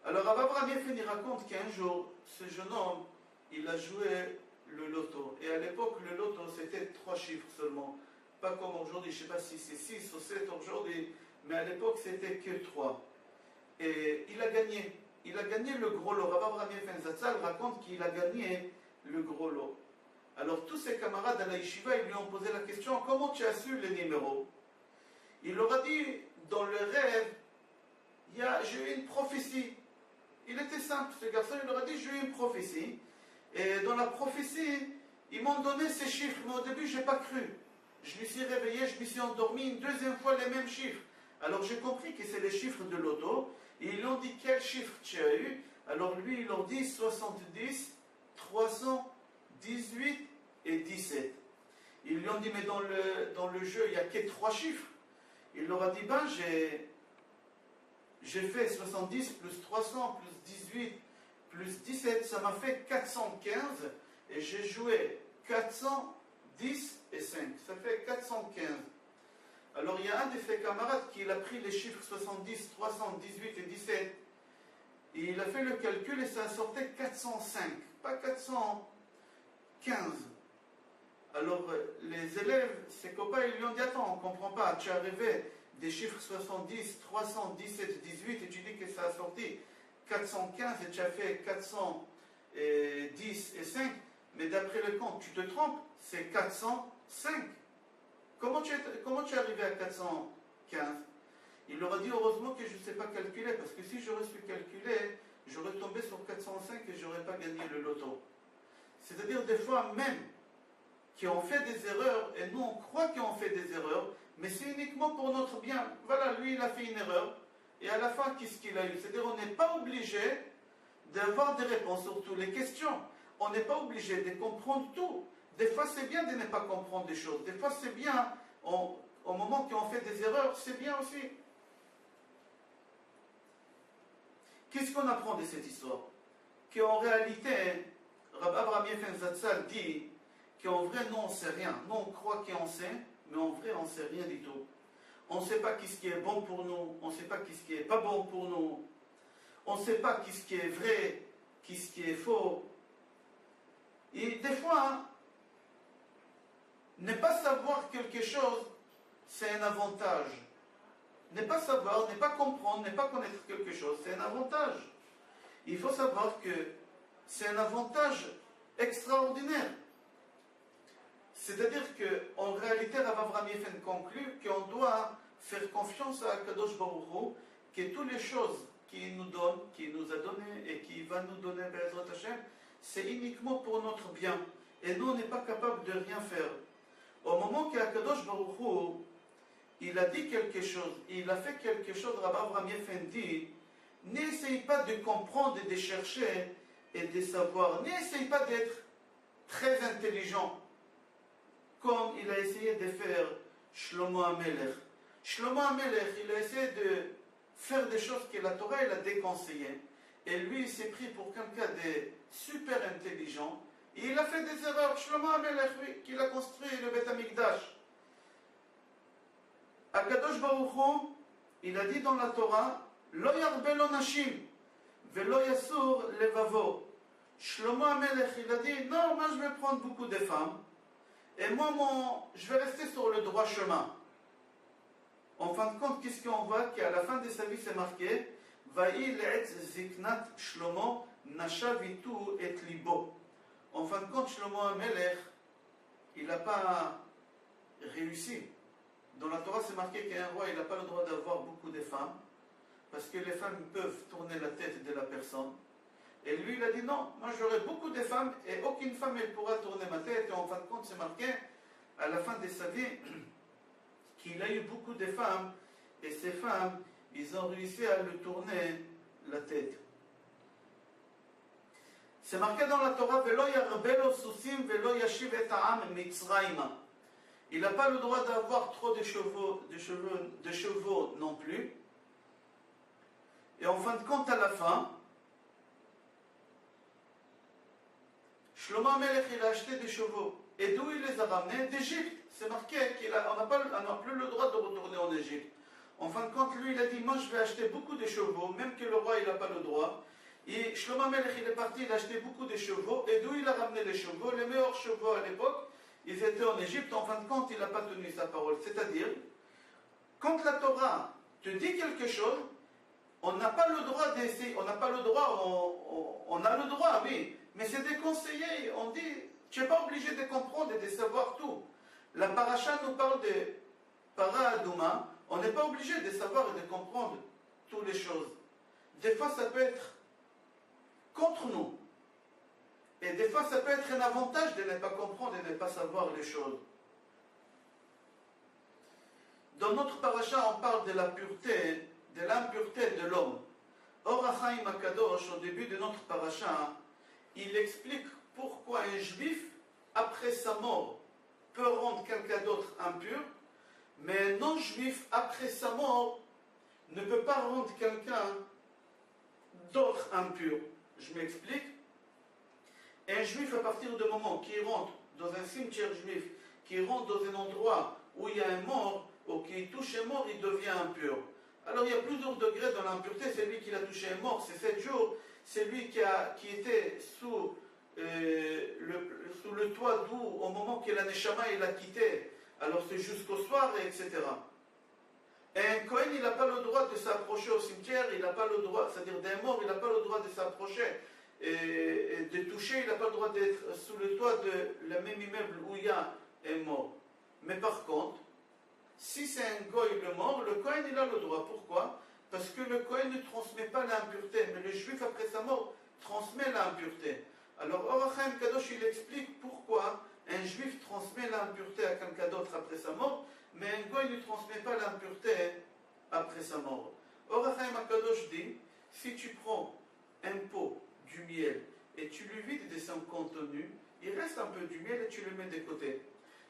Alors Rav Abraham Yefen, il raconte qu'un jour, ce jeune homme, il a joué le loto. Et à l'époque, le loto, c'était 3 chiffres seulement. Pas comme aujourd'hui, je ne sais pas si c'est 6 ou 7 aujourd'hui, mais à l'époque, c'était que 3. Et il a gagné. Il a gagné le gros lot. Rav Abraham Yefen Zatzal raconte qu'il a gagné le gros lot. Alors tous ses camarades à la yeshiva, ils lui ont posé la question, comment tu as su les numéros? Il leur a dit, dans le rêve, j'ai eu une prophétie. Il était simple, ce garçon, il leur a dit, j'ai eu une prophétie. Et dans la prophétie, ils m'ont donné ces chiffres, mais au début, je n'ai pas cru. Je me suis réveillé, je me suis endormi une deuxième fois les mêmes chiffres. Alors j'ai compris que c'est les chiffres de loto. Et ils lui ont dit quel chiffre tu as eu. Alors lui, il leur dit 70, 318 et 17. Ils lui ont dit mais dans le jeu, il n'y a que 3 chiffres. Il leur a dit ben j'ai fait 70 plus 300 plus 18 plus 17, ça m'a fait 415 et j'ai joué 410 et 5, ça fait 415. Alors il y a un de ses camarades qui a pris les chiffres 70, 318 et 17 et il a fait le calcul et ça sortait 405, pas 415. Alors les élèves, ses copains, ils lui ont dit attends, on ne comprend pas, tu as rêvé des chiffres 70, 317, 18 et tu dis que ça a sorti 415 et tu as fait 410 et 5, mais d'après le compte, tu te trompes, c'est 405. Comment tu es arrivé à 415? Il leur a dit heureusement que je ne sais pas calculer, parce que si j'aurais su calculer, j'aurais tombé sur 405 et je n'aurais pas gagné le loto. C'est-à-dire des fois même qui ont fait des erreurs, et nous on croit qu'ils ont fait des erreurs, mais c'est uniquement pour notre bien. Voilà, lui il a fait une erreur, et à la fin, qu'est-ce qu'il a eu? C'est-à-dire on n'est pas obligé d'avoir des réponses sur toutes les questions. On n'est pas obligé de comprendre tout. Des fois c'est bien de ne pas comprendre des choses. Des fois c'est bien, au moment qu'on fait des erreurs, c'est bien aussi. Qu'est-ce qu'on apprend de cette histoire? Qu'en réalité, Rabbi Abraham Yefen Zatzal dit qu'en vrai, nous, on ne sait rien. Nous, on croit qu'on sait, mais en vrai, on ne sait rien du tout. On ne sait pas ce qui est bon pour nous, on ne sait pas ce qui n'est pas bon pour nous, on ne sait pas ce qui est vrai, ce qui est faux. Et des fois, ne pas savoir quelque chose, c'est un avantage. Ne pas savoir, ne pas comprendre, ne pas connaître quelque chose, c'est un avantage. Il faut savoir que c'est un avantage extraordinaire. C'est-à-dire qu'en réalité, Rav Avraham Yefen conclut qu'on doit faire confiance à Kadosh Baruch Hu, que toutes les choses qu'il nous donne, qu'il nous a données et qu'il va nous donner, Be'ezrat Hashem, c'est uniquement pour notre bien. Et nous, on n'est pas capable de rien faire. Au moment qu'Akadosh Baruch Hu, il a dit quelque chose, il a fait quelque chose, Rav Avraham Yefen dit, n'essaye pas de comprendre et de chercher et de savoir, n'essaye pas d'être très intelligent, comme il a essayé de faire Shlomo HaMelech. Shlomo HaMelech, il a essayé de faire des choses que la Torah il a déconseillées. Et lui, il s'est pris pour quelqu'un de super intelligent. Et il a fait des erreurs. Shlomo HaMelech, oui, qu'il a construit le Beth Amikdash. Akadosh Baruch Hu, il a dit dans la Torah, Lo yarbelo nashim, velo yasur levavo. Shlomo HaMelech, il a dit, non, moi je vais prendre beaucoup de femmes. Et moi, je vais rester sur le droit chemin. En fin de compte, qu'est-ce qu'on voit? Qu'à la fin de sa vie, c'est marqué Va'i le'etz ziknat Shlomo nasha vitu et libo. En fin de compte, Shlomo HaMelech, il n'a pas réussi. Dans la Torah, c'est marqué qu'un roi, il n'a pas le droit d'avoir beaucoup de femmes, parce que les femmes peuvent tourner la tête de la personne. Et lui, il a dit non, moi j'aurai beaucoup de femmes et aucune femme elle pourra tourner ma tête. Et en fin de compte, c'est marqué à la fin de sa vie qu'il a eu beaucoup de femmes et ces femmes, ils ont réussi à lui tourner la tête. C'est marqué dans la Torah Velo yarbelo susim velo yashiv et ha'am mitzrayma. Il n'a pas le droit d'avoir trop de chevaux non plus. Et en fin de compte, à la fin, Shlomo HaMelech, il a acheté des chevaux. Et d'où il les a ramenés? D'Égypte. C'est marqué qu'on n'a plus le droit de retourner en Égypte. En fin de compte, lui, il a dit, moi, je vais acheter beaucoup de chevaux, même que le roi, il n'a pas le droit. Et Shlomo HaMelech, il est parti, il a acheté beaucoup de chevaux. Et d'où il a ramené les chevaux? Les meilleurs chevaux à l'époque, ils étaient en Égypte. En fin de compte, il n'a pas tenu sa parole. C'est-à-dire, quand la Torah te dit quelque chose, on n'a pas le droit d'essayer, on n'a pas le droit, on a le droit, oui. Mais c'est déconseillé. On dit, tu n'es pas obligé de comprendre et de savoir tout. La paracha nous parle de para aduma. On n'est pas obligé de savoir et de comprendre toutes les choses. Des fois, ça peut être contre nous. Et des fois, ça peut être un avantage de ne pas comprendre et de ne pas savoir les choses. Dans notre paracha, on parle de la pureté, de l'impureté de l'homme. Or HaChaim HaKadosh, au début de notre paracha, il explique pourquoi un juif, après sa mort, peut rendre quelqu'un d'autre impur, mais un non-juif, après sa mort, ne peut pas rendre quelqu'un d'autre impur. Je m'explique. Un juif, à partir du moment qu'il rentre dans un cimetière juif, qu'il rentre dans un endroit où il y a un mort, ou qu'il touche un mort, il devient impur. Alors il y a plusieurs degrés dans l'impureté. C'est lui qui l'a touché un mort, c'est 7 jours. C'est lui qui était sous le toit d'où, au moment que la Neshama il a quitté. Alors c'est jusqu'au soir, etc. Et un Kohen, il n'a pas le droit de s'approcher au cimetière, il n'a pas le droit, c'est-à-dire d'un mort, il n'a pas le droit de s'approcher et de toucher, il n'a pas le droit d'être sous le toit de le même immeuble où il y a un mort. Mais par contre, si c'est un goy le mort, le Kohen il a le droit. Pourquoi? Parce que le Kohen ne transmet pas l'impureté, mais le juif après sa mort transmet l'impureté. Alors Or HaChaim Kadosh il explique pourquoi un juif transmet l'impureté à quelqu'un d'autre après sa mort, mais un goy ne transmet pas l'impureté après sa mort. Or HaChaim Kadosh dit, si tu prends un pot du miel et tu le vides de son contenu, il reste un peu du miel et tu le mets de côté.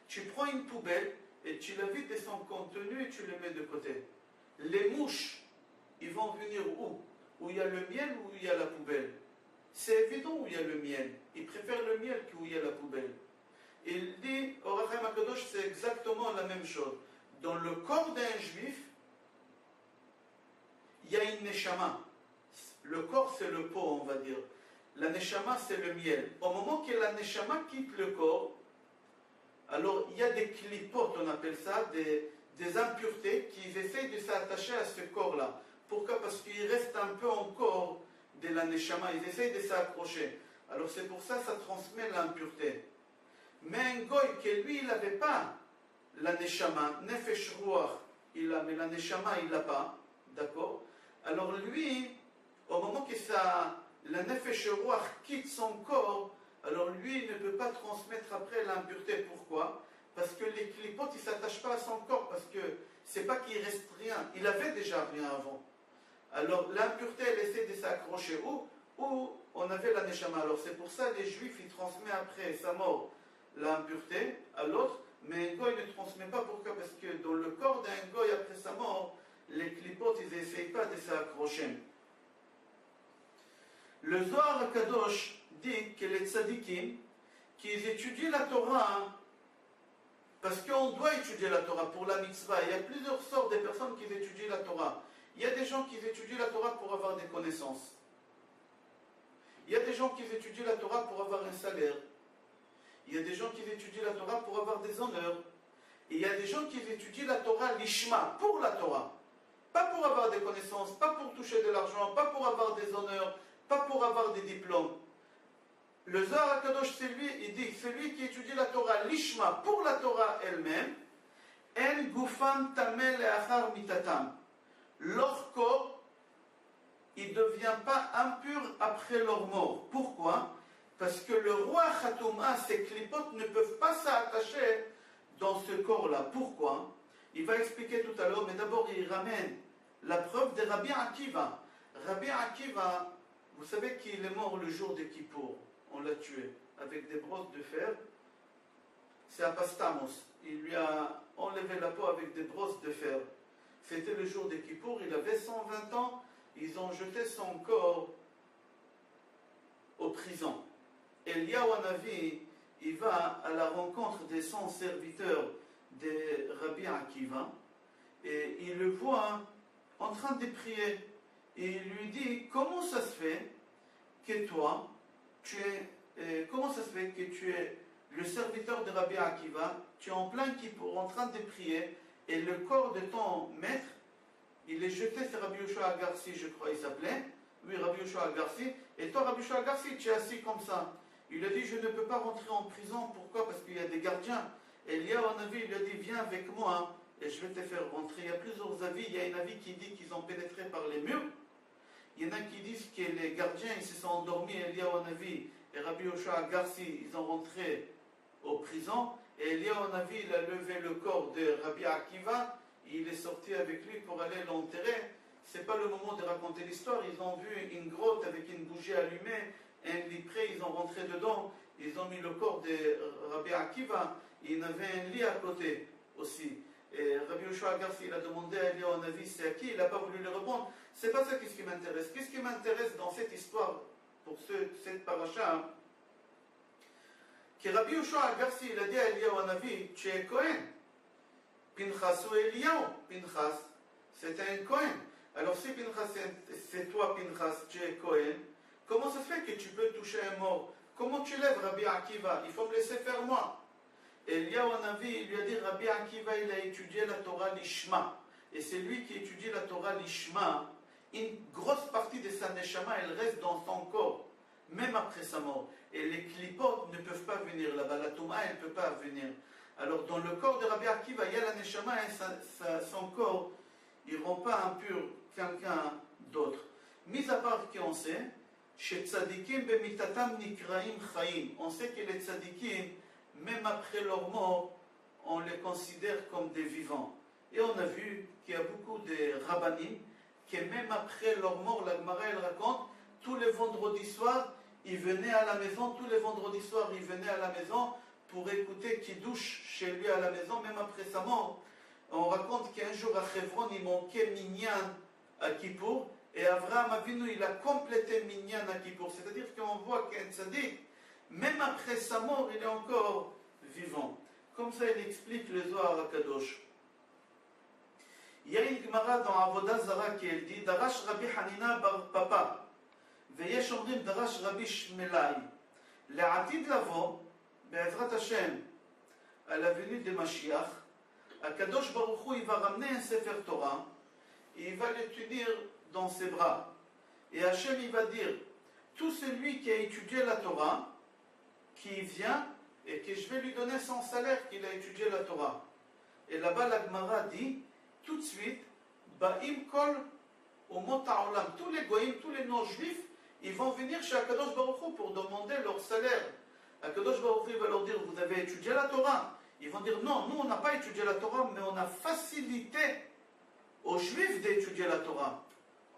Tu prends une poubelle et tu la vides de son contenu et tu le mets de côté. Les mouches, ils vont venir où? Où il y a le miel ou où il y a la poubelle? C'est évident où il y a le miel. Ils préfèrent le miel qu'où il y a la poubelle. Il dit, Or HaChaim HaKadosh, c'est exactement la même chose. Dans le corps d'un juif, il y a une neshama. Le corps, c'est le pot, on va dire. La neshama, c'est le miel. Au moment que la neshama quitte le corps, alors il y a des clipotes, on appelle ça, des impuretés qui essayent de s'attacher à ce corps-là. Pourquoi? Parce qu'il reste un peu encore de la neshama, ils essayent de s'accrocher. Alors c'est pour ça que ça transmet l'impureté. Mais un goy que lui, il n'avait pas la neshama, nefesh ruach, il a, mais la neshama, il l'a pas, d'accord? Alors lui, au moment que la nefesh ruach quitte son corps, alors lui, il ne peut pas transmettre après l'impureté. Pourquoi? Parce que les clipotes, ils ne s'attachent pas à son corps, parce que c'est pas qu'il reste rien, il avait déjà rien avant. Alors l'impureté, elle essaie de s'accrocher où on avait la neshama. Alors c'est pour ça les juifs, ils transmettent après sa mort l'impureté à l'autre, mais un goy ne transmet pas. Pourquoi? Parce que dans le corps d'un goy après sa mort, les clipotes, ils n'essayent pas de s'accrocher. Le Zohar HaKadosh dit que les tzadikim, qu'ils étudient la Torah, parce qu'on doit étudier la Torah pour la mitzvah. Il y a plusieurs sortes de personnes qui étudient la Torah. Il y a des gens qui étudient la Torah pour avoir des connaissances. Il y a des gens qui étudient la Torah pour avoir un salaire. Il y a des gens qui étudient la Torah pour avoir des honneurs. Et il y a des gens qui étudient la Torah l'ishma, pour la Torah. Pas pour avoir des connaissances, pas pour toucher de l'argent, pas pour avoir des honneurs, pas pour avoir des diplômes. Le Zohar HaKadosh, c'est lui, il dit, celui qui étudie la Torah l'ishma, pour la Torah elle-même, en gufam tamel le'achar mitatam. Leur corps, il ne devient pas impur après leur mort. Pourquoi? Parce que le roi Khatouma, ses clipotes ne peuvent pas s'attacher dans ce corps-là. Pourquoi? Il va expliquer tout à l'heure, mais d'abord il ramène la preuve de Rabbi Akiva. Rabbi Akiva, vous savez qu'il est mort le jour de Kippour. On l'a tué avec des brosses de fer. C'est à Pastamos. Il lui a enlevé la peau avec des brosses de fer. C'était le jour de Kippour, il avait 120 ans. Ils ont jeté son corps aux prisons. Eliyahu Hanavi, il va à la rencontre des 100 serviteurs de Rabbi Akiva et il le voit en train de prier. Et il lui dit, comment ça se fait que toi, comment ça se fait que tu es le serviteur de Rabbi Akiva, tu es en plein Kippour, en train de prier, et le corps de ton maître, il est jeté, c'est Rabbi Yoshua Agarsi, je crois il s'appelait, oui, Rabbi Yoshua Agarsi, et toi, Rabbi Yoshua Agarsi, tu es assis comme ça. Il a dit, je ne peux pas rentrer en prison, pourquoi? Parce qu'il y a des gardiens. Et Eliyahu Hanavi, il a dit, viens avec moi, et je vais te faire rentrer. Il y a plusieurs avis, il y a un avis qui dit qu'ils ont pénétré par les murs, il y en a qui disent que les gardiens, ils se sont endormis, Eliyahu Hanavi et Rabbi Yoshua Agarsi, ils ont rentré aux prisons, et Eliyahu Hanavi, il a levé le corps de Rabbi Akiva, et il est sorti avec lui pour aller l'enterrer. c'est pas le moment de raconter l'histoire. Ils ont vu une grotte avec une bougie allumée, un lit près, ils ont rentré dedans, ils ont mis le corps de Rabbi Akiva, et il y avait un lit à côté aussi. Et Rabbi Yoshua Agarsi, il a demandé à Eliyahu Hanavi c'est à qui, il n'a pas voulu lui répondre. C'est pas ça qui m'intéresse. Qu'est-ce qui m'intéresse dans cette histoire, pour cette paracha, que Rabbi Yoshua Agarsi, il a dit à Eliyahu Hanavi, tu es Cohen. Pinchas ou Eliyahu. Pinchas, c'était un Cohen. Alors si Pinchas, c'est toi Pinchas, tu es Cohen, comment ça se fait que tu peux toucher un mort? Comment tu lèves Rabbi Akiva? Il faut me laisser faire moi. Et Eliyahu Hanavi, il lui a dit, Rabbi Akiva, il a étudié la Torah Lishma. Et c'est lui qui étudie la Torah Lishma. Une grosse partie de sa neshama, elle reste dans son corps, même après sa mort. Et les clipotes ne peuvent pas venir là-bas. La Touma, elle ne peut pas venir. Alors dans le corps de Rabbi Akiva, il y a la neshama et son corps, il ne rend pas impur quelqu'un d'autre. Mis à part qu'on sait, chez tzadikim bemitatam nikraim chaim. On sait que les tzadikim, même après leur mort, on les considère comme des vivants. Et on a vu qu'il y a beaucoup de rabbanim qui même après leur mort, la Gemara elle raconte, tous les vendredis soirs, ils venaient à la maison, tous les vendredis soirs, ils venaient à la maison pour écouter Kiddush chez lui à la maison, même après sa mort. On raconte qu'un jour à Hebron, il manquait Minyan à Kippour, et Avraham Avinu, il a complété Minyan à Kippour. C'est-à-dire qu'on voit qu'un tzaddik, même après sa mort, il est encore vivant. Comme ça, il explique le Zohar HaKadosh. Il y a une Gemara dans Avodah Zara qui elle dit Darash Rabbi Hanina bar Papa, Veyesh Omrim Darash Rabbi Shmelai. L'Atid Lavo, Be'ezrat Hashem, à la venue de Mashiach, HaKadosh Baruch Hu, il va ramener un Sefer Torah, et il va le tenir dans ses bras. Et Hashem, il va dire tout celui qui a étudié la Torah, qui vient, et que je vais lui donner son salaire qu'il a étudié la Torah. Et là-bas, la Gemara dit tout de suite, Ba'im kol umot ha'olam, tous les goïms, tous les non-juifs, ils vont venir chez HaKadosh Baruch Hu pour demander leur salaire. HaKadosh Baruch Hu va leur dire, vous avez étudié la Torah? Ils vont dire, non, nous on n'a pas étudié la Torah, mais on a facilité aux juifs d'étudier la Torah.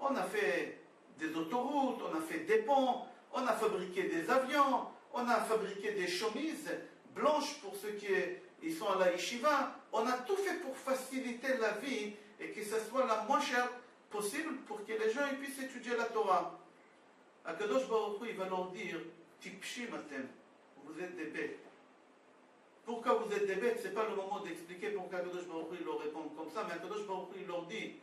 On a fait des autoroutes, on a fait des ponts, on a fabriqué des avions, on a fabriqué des chemises blanches pour ceux qui sont à la yeshiva. On a tout fait pour faciliter la vie et que ce soit la moins chère possible pour que les gens puissent étudier la Torah. HaKadosh Baruch Hu, il va leur dire, Tipshim atem, vous êtes des bêtes. Pourquoi vous êtes des bêtes? Ce n'est pas le moment d'expliquer pourquoi HaKadosh Baruch Hu leur répond comme ça, mais HaKadosh Baruch Hu, il leur dit,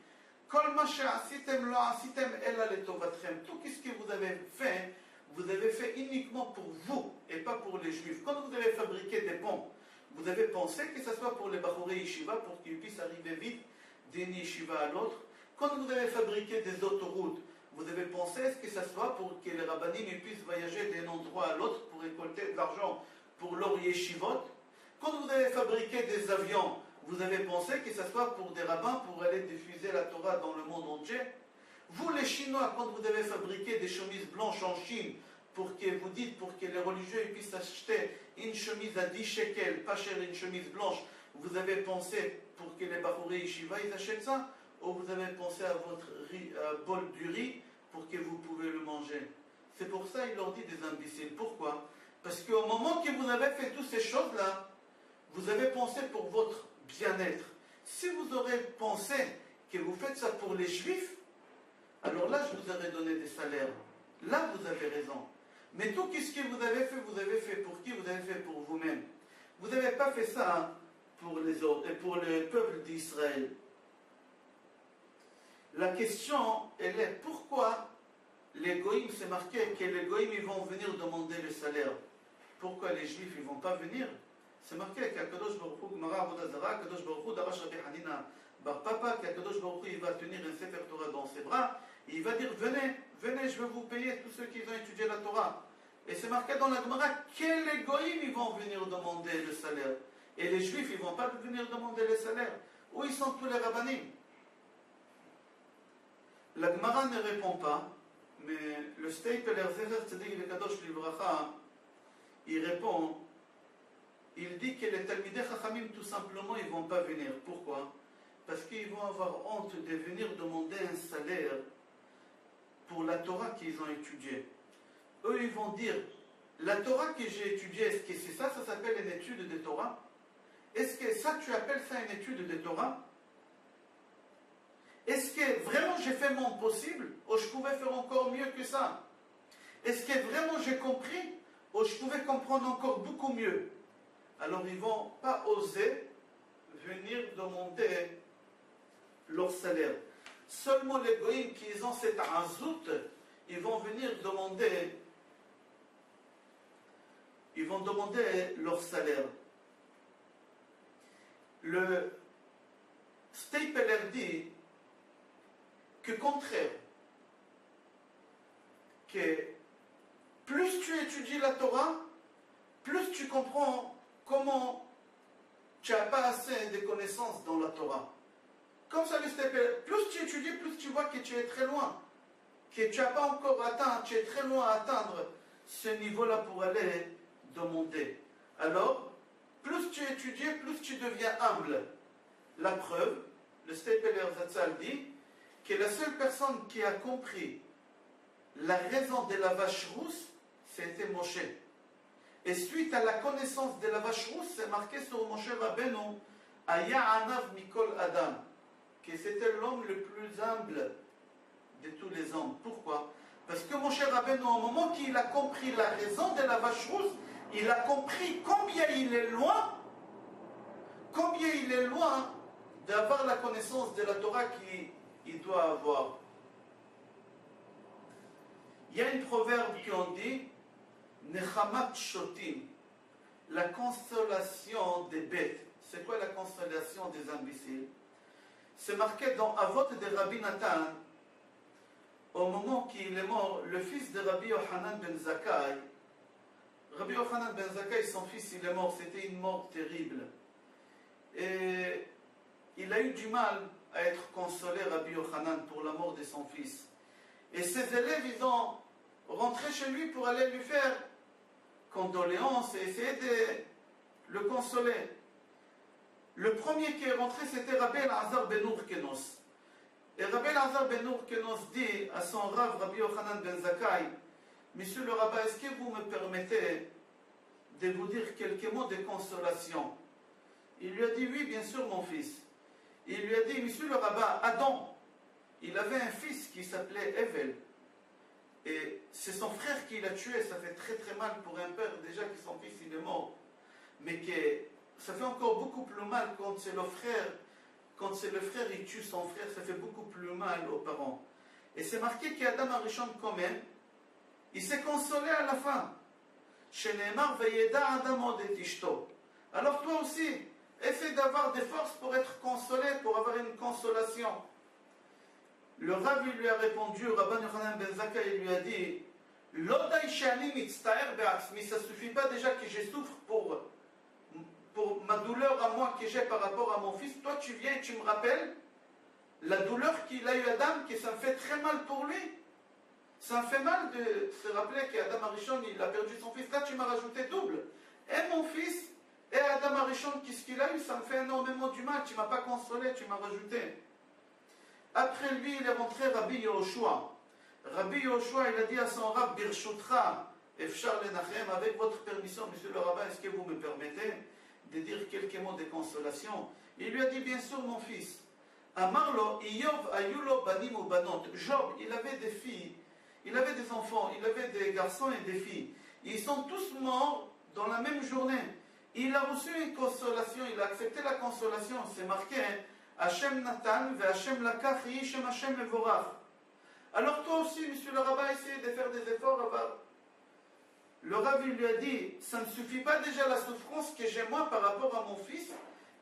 Kol ma she'asitem lo asitem ela letovatchem. Tout ce que vous avez fait uniquement pour vous et pas pour les juifs. Quand vous avez fabriqué des ponts, vous avez pensé que ce soit pour les Bachorei Yeshiva, pour qu'ils puissent arriver vite d'une yeshiva à l'autre. Quand vous avez fabriqué des autoroutes, vous avez pensé que ce soit pour que les rabbanim puissent voyager d'un endroit à l'autre pour récolter de l'argent pour leur yeshivot. Quand vous avez fabriqué des avions, vous avez pensé que ce soit pour des rabbins pour aller diffuser la Torah dans le monde entier. Vous les Chinois, quand vous avez fabriqué des chemises blanches en Chine, pour que vous dites, pour que les religieux puissent acheter une chemise à 10 shekels, pas cher une chemise blanche, vous avez pensé pour que les Bachorei Yeshiva ils achètent ça, ou vous avez pensé à votre bol du riz pour que vous pouvez le manger. C'est pour ça il leur dit des imbéciles. Pourquoi? Parce qu'au moment que vous avez fait toutes ces choses-là, vous avez pensé pour votre bien-être. Si vous aurez pensé que vous faites ça pour les Juifs, alors là je vous aurais donné des salaires. Là vous avez raison. Mais tout ce que vous avez fait pour qui? Vous avez fait pour vous-même. Vous n'avez pas fait ça pour les autres et pour le peuple d'Israël. La question, elle est pourquoi les goïms, c'est marqué que les goïms ils vont venir demander le salaire. Pourquoi les juifs ils ne vont pas venir? C'est marqué qu'Akadosh Baruch Hu, Gemara Avodah Zara, Akadosh Baruch Hu, Darash Rabbi Hanina bar Papa, qu'Akadosh Baruch Hu il va tenir un Sefer Torah dans ses bras, et il va dire venez, je vais vous payer tous ceux qui ont étudié la Torah. Et c'est marqué dans la Gemara que les goïms ils vont venir demander le salaire. Et les juifs ils ne vont pas venir demander le salaire. Où ils sont tous les rabbanim? La Gemara ne répond pas, mais le Stapler Zecher Tzadik Vekadosh Livracha, il répond, il dit que les Talmidei Chachamim tout simplement ils ne vont pas venir. Pourquoi? parce qu'ils vont avoir honte de venir demander un salaire pour la Torah qu'ils ont étudiée. Eux, ils vont dire, la Torah que j'ai étudiée, est-ce que c'est ça, ça s'appelle une étude de Torah? Est-ce que ça, tu appelles ça une étude de Torah? Est-ce que vraiment j'ai fait mon possible, ou je pouvais faire encore mieux que ça? Est-ce que vraiment j'ai compris, ou je pouvais comprendre encore beaucoup mieux? Alors ils ne vont pas oser venir demander leur salaire. Seulement les goïms qui ont cette azout, ils vont venir demander, leur salaire. Le Stapler dit que contraire, que plus tu étudies la Torah, plus tu comprends comment tu n'as pas assez de connaissances dans la Torah. Comme ça, le Stapler, plus tu étudies, plus tu vois que tu es très loin, que tu n'as pas encore atteint, tu es très loin à atteindre ce niveau-là pour aller demander. Alors, plus tu étudies, plus tu deviens humble. La preuve, le Stapler Zatzal dit que la seule personne qui a compris la raison de la vache rousse, c'était Moshe. Et suite à la connaissance de la vache rousse, c'est marqué sur Moshe Rabbeinu, Aya Anav Mikol Adam, que c'était l'homme le plus humble de tous les hommes. Pourquoi? Parce que Moshe Rabbeinu, au moment qu'il a compris la raison de la vache rousse, il a compris combien il est loin d'avoir la connaissance de la Torah qu'il doit avoir. Il y a un proverbe qui en dit Nechamat Shotim, la consolation des bêtes. C'est quoi la consolation des imbéciles? C'est marqué dans Avot de Rabbi Nathan, au moment qu'il est mort, le fils de Rabbi Yochanan ben Zakkai. Rabbi Yochanan ben Zakkai, son fils, il est mort, c'était une mort terrible. Et il a eu du mal à être consolé, Rabbi Yochanan, pour la mort de son fils. Et ses élèves, ils ont rentré chez lui pour aller lui faire condoléances et essayer de le consoler. Le premier qui est rentré, c'était Rabbi Elazar ben Urkenos. Et Rabbi Elazar ben Urkenos dit à son rav, Rabbi Yochanan ben Zakkai, Monsieur le rabbin, est-ce que vous me permettez de vous dire quelques mots de consolation? Il lui a dit, oui, bien sûr, mon fils. Il lui a dit, Monsieur le rabbin, Adam, il avait un fils qui s'appelait Evel. Et c'est son frère qui l'a tué. Ça fait très très mal pour un père, déjà que son fils il est mort. Mais que ça fait encore beaucoup plus mal quand c'est le frère. Quand c'est le frère, il tue son frère, ça fait beaucoup plus mal aux parents. Et c'est marqué qu'Adam Arishon quand même, il s'est consolé à la fin. Shenemar veyeda Adam od et ishto. Alors toi aussi, essaie d'avoir des forces pour être consolé, pour avoir une consolation. Le Rav lui a répondu, Rabban Yochanan ben Zakkai, il lui a dit, Lodai shani mitztaer be'atzmi, ça ne suffit pas déjà que je souffre pour ma douleur à moi que j'ai par rapport à mon fils. Toi tu viens et tu me rappelles la douleur qu'il a eu Adam, que ça me fait très mal pour lui. Ça me fait mal de se rappeler qu'Adam Arishon, il a perdu son fils. Là tu m'as rajouté double. Et mon fils, et Adam Arishon, qu'est-ce qu'il a eu? Ça me fait énormément du mal. Tu ne m'as pas consolé, tu m'as rajouté. Après lui, il est rentré Rabbi Yehoshua. Rabbi Yehoshua, il a dit à son rab, Birshutra, Efshar Lenachem, avec votre permission, monsieur le rabbin, est-ce que vous me permettez de dire quelques mots de consolation? Il lui a dit, bien sûr, mon fils. Amarlo, Iyov, Ayulo, Banim ou Banot. Job, il avait des filles, il avait des enfants, il avait des garçons et des filles. Ils sont tous morts dans la même journée. Il a reçu une consolation, il a accepté la consolation, c'est marqué, Hashem Natan, ve Hashem Lakach, Yishem Hashem Evorach. Alors toi aussi, monsieur le rabbin, essayez de faire des efforts. Le rabbin lui a dit, ça ne suffit pas déjà la souffrance que j'ai moi par rapport à mon fils.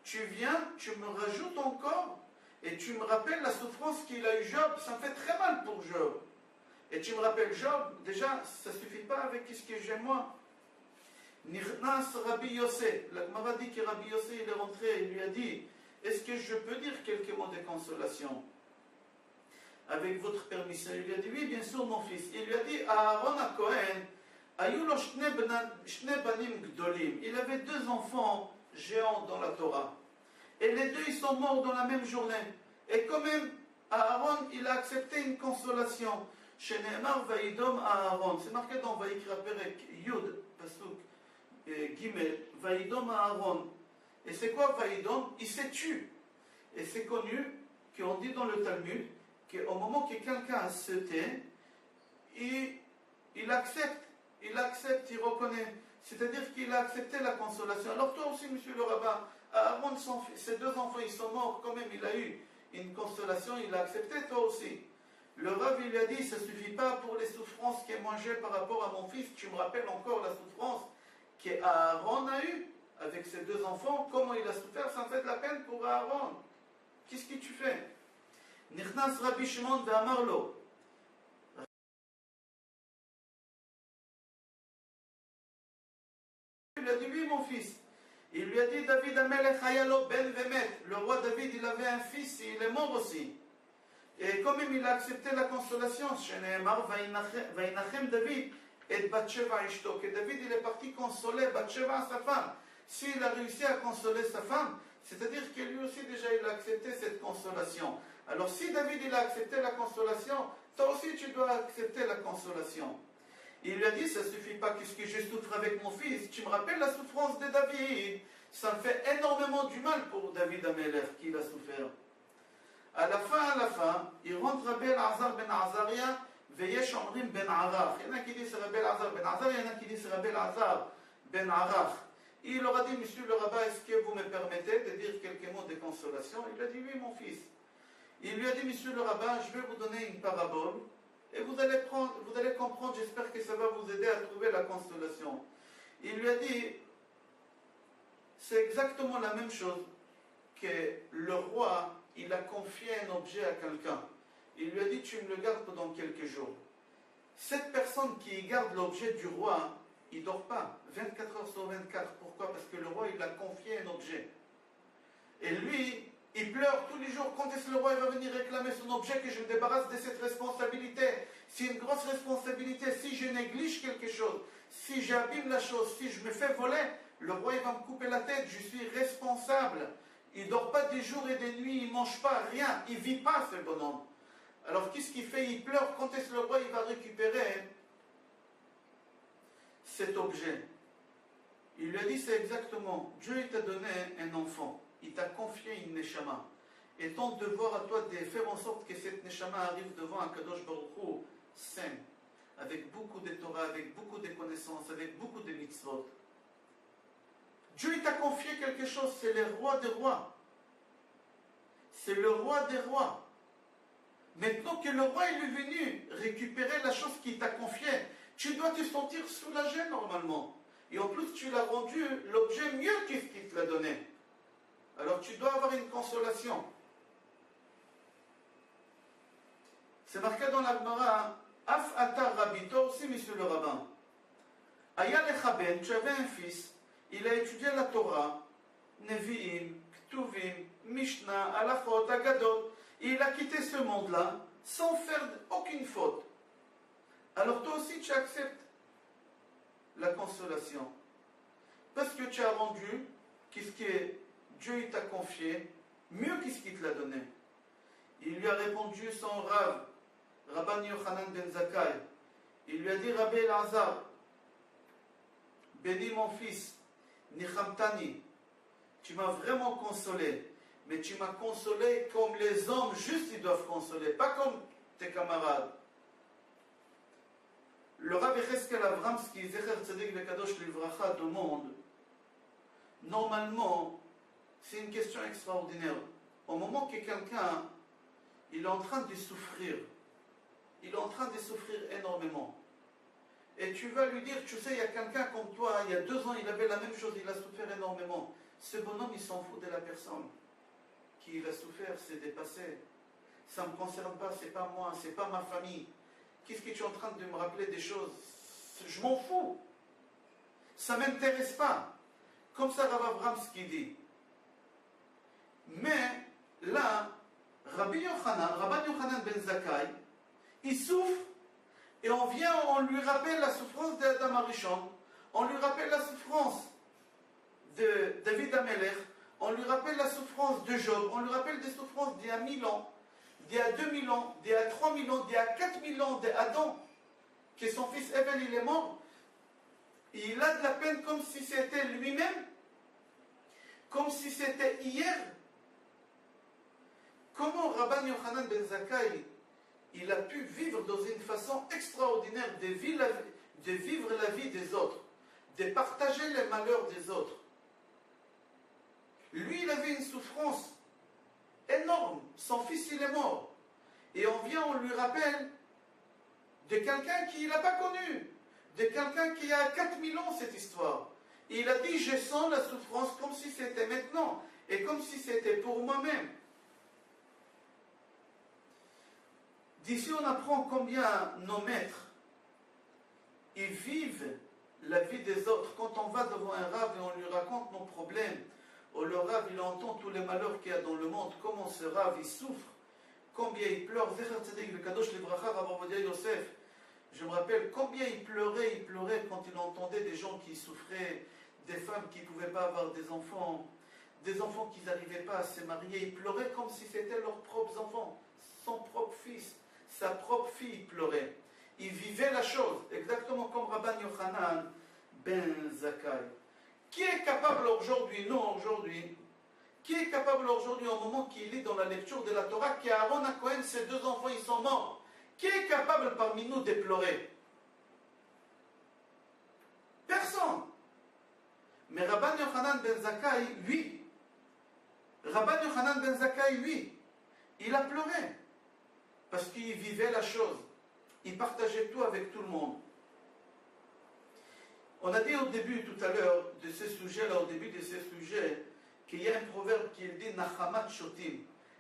Tu viens, tu me rajoutes encore, et tu me rappelles la souffrance qu'il a eu Job. Ça me fait très mal pour Job. Et tu me rappelles Job, déjà, ça ne suffit pas avec ce que j'ai moi. Nirnas Rabbi Yossé, la Gemara dit que Rabbi Yossé il est rentré, il lui a dit, est-ce que je peux dire quelques mots de consolation? Avec votre permission. Il lui a dit, oui, bien sûr, mon fils. Il lui a dit, Aaron à Cohen, Ayulo shne banim gdolim. Il avait deux enfants géants dans la Torah. Et les deux, ils sont morts dans la même journée. Et quand même, Aaron, il a accepté une consolation. Chez Nehemar, Vaïdom à Aaron. C'est marqué dans Vaïkra Perek, Yud, Pasuk, Gimel, Vaïdom à Aaron. Et c'est quoi Vaïdom? Il s'est tué. Et c'est connu qu'on dit dans le Talmud qu'au moment que quelqu'un se tait, il accepte, il reconnaît. C'est-à-dire qu'il a accepté la consolation. Alors toi aussi, monsieur le rabbin, Aaron, ses deux enfants, ils sont morts, quand même, il a eu une consolation, il a accepté, toi aussi. Le rabbin, il lui a dit, ça ne suffit pas pour les souffrances que moi j'ai par rapport à mon fils. Tu me rappelles encore la souffrance qu'Aaron a eue avec ses deux enfants, comment il a souffert, ça me fait de la peine pour Aaron. Qu'est-ce que tu fais? Nichnas Rabbi Shimon ve'amarlo. Il a dit, oui, mon fils. Il lui a dit, David Amelech Hayalo Ben Vemet. Le roi David, il avait un fils et il est mort aussi. Et quand même, il a accepté la consolation. Chez Nehemar, Vainachem David et Batsheva Ishto. Que David, il est parti consoler Batsheva, sa femme. S'il a réussi à consoler sa femme, c'est-à-dire que lui aussi, déjà, il a accepté cette consolation. Alors, si David, il a accepté la consolation, toi aussi, tu dois accepter la consolation. Il lui a dit, ça ne suffit pas, qu'est-ce que je souffre avec mon fils? Tu me rappelles la souffrance de David? Ça me fait énormément du mal pour David Amelech, qu'il a souffert. À la fin, il rentre Rabbi Elazar ben Azaria, Veyesh Omrim ben Arach. Il y en a qui disent Rabbi Elazar ben Azaria, il y en a qui disent Rabbi Elazar ben Arach. Il leur a dit, monsieur le rabbin, est-ce que vous me permettez de dire quelques mots de consolation? Il a dit, oui, mon fils. Il lui a dit, monsieur le rabbin, je vais vous donner une parabole. Et vous allez comprendre, j'espère que ça va vous aider à trouver la consolation. Il lui a dit, c'est exactement la même chose que le roi, il a confié un objet à quelqu'un. Il lui a dit, tu me le gardes pendant quelques jours. Cette personne qui garde l'objet du roi, il ne dort pas, 24 heures sur 24. Pourquoi? Parce que le roi, il a confié un objet. Et lui, il pleure tous les jours. Quand est-ce que le roi va venir réclamer son objet, que je me débarrasse de cette responsabilité? C'est une grosse responsabilité. Si je néglige quelque chose, si j'abîme la chose, si je me fais voler, le roi il va me couper la tête. Je suis responsable. Il ne dort pas des jours et des nuits, il ne mange pas, rien. Il ne vit pas, ce bonhomme. Alors qu'est-ce qu'il fait? Il pleure. Quand est-ce que le roi il va récupérer cet objet? Il lui a dit, c'est exactement, Dieu il t'a donné un enfant. Il t'a confié une neshama. Et ton devoir à toi de faire en sorte que cette neshama arrive devant un Kadosh Baruch Hu saint, avec beaucoup de Torah, avec beaucoup de connaissances, avec beaucoup de mitzvot. Dieu il t'a confié quelque chose, c'est le roi des rois. C'est le roi des rois. Maintenant que le roi il est venu récupérer la chose qu'il t'a confiée, tu dois te sentir soulagé normalement. Et en plus tu l'as rendu l'objet mieux qu'il te l'a donné. Alors tu dois avoir une consolation. C'est marqué dans la Gemara, Af atar rabbi, toi aussi, monsieur le rabbin. Aya lechaben, tu avais un fils, il a étudié la Torah, Nevi'im, Ktuvim, Mishnah, Alachot, Agadot, et il a quitté ce monde-là sans faire aucune faute. Alors toi aussi, tu acceptes la consolation. Parce que tu as rendu qu'est-ce que Dieu t'a confié, mieux qu'est-ce qu'il te l'a donné. Il lui a répondu son Rav, Rabban Yochanan ben Zakkai. Il lui a dit, Rabbi Elazar, bénis mon fils, Nichamtani, tu m'as vraiment consolé, mais tu m'as consolé comme les hommes justes ils doivent consoler, pas comme tes camarades. Le Rabbi Cheskel Avramski, Zecher Tzadik Vekadosh Livracha du monde, normalement, c'est une question extraordinaire. Au moment que quelqu'un, il est en train de souffrir, il est en train de souffrir énormément, et tu vas lui dire, tu sais, il y a quelqu'un comme toi, il y a 2 ans, il avait la même chose, il a souffert énormément. Ce bonhomme, il s'en fout de la personne qui a souffert, c'est dépassé. Ça ne me concerne pas, c'est pas moi, c'est pas ma famille. Qu'est-ce que tu es en train de me rappeler des choses? Je m'en fous. Ça ne m'intéresse pas. Comme ça, Rav Avramski dit. Mais là, Rabban Yochanan ben Zakkai, il souffre et on lui rappelle la souffrance d'Adam Arishon, on lui rappelle la souffrance de David Amelech, On lui rappelle la souffrance de Job, on lui rappelle des souffrances d'il y a 1000 ans, d'il y a 2000 ans, d'il y a 3000 ans, d'il y a 4000 ans d'Adam, que son fils Evel il est mort. Et il a de la peine comme si c'était lui-même, comme si c'était hier. Comment Rabban Yochanan ben Zakkai, il a pu vivre dans une façon extraordinaire de vivre la vie des autres, de partager les malheurs des autres. Lui, il avait une souffrance énorme. Son fils, il est mort. Et on vient, on lui rappelle de quelqu'un qu'il n'a pas connu, de quelqu'un qui a 4000 ans, cette histoire. Et il a dit, je sens la souffrance comme si c'était maintenant, et comme si c'était pour moi-même. D'ici, on apprend combien nos maîtres, ils vivent la vie des autres. Quand on va devant un rave et on lui raconte nos problèmes, le rave, il entend tous les malheurs qu'il y a dans le monde, comment ce rave, il souffre, combien il pleure. Le Kadosh Livracha, Rav Ovadia Yosef, je me rappelle combien il pleurait quand il entendait des gens qui souffraient, des femmes qui ne pouvaient pas avoir des enfants qui n'arrivaient pas à se marier. Il pleurait comme si c'était leurs propres enfants, son propre fils, sa propre fille, il pleurait. Il vivait la chose, exactement comme Rabban Yochanan ben Zakkai. Qui est capable aujourd'hui, qui est capable aujourd'hui, au moment qu'il lit dans la lecture de la Torah, qu'Aaron à Cohen, ses 2 enfants, ils sont morts? Qui est capable parmi nous de pleurer? Personne. Mais Rabban Yochanan ben Zakkai, lui, il a pleuré. Parce qu'il vivait la chose. Il partageait tout avec tout le monde. On a dit au début, tout à l'heure, de ce sujet-là, qu'il y a un proverbe qui dit Nachamat Shotim,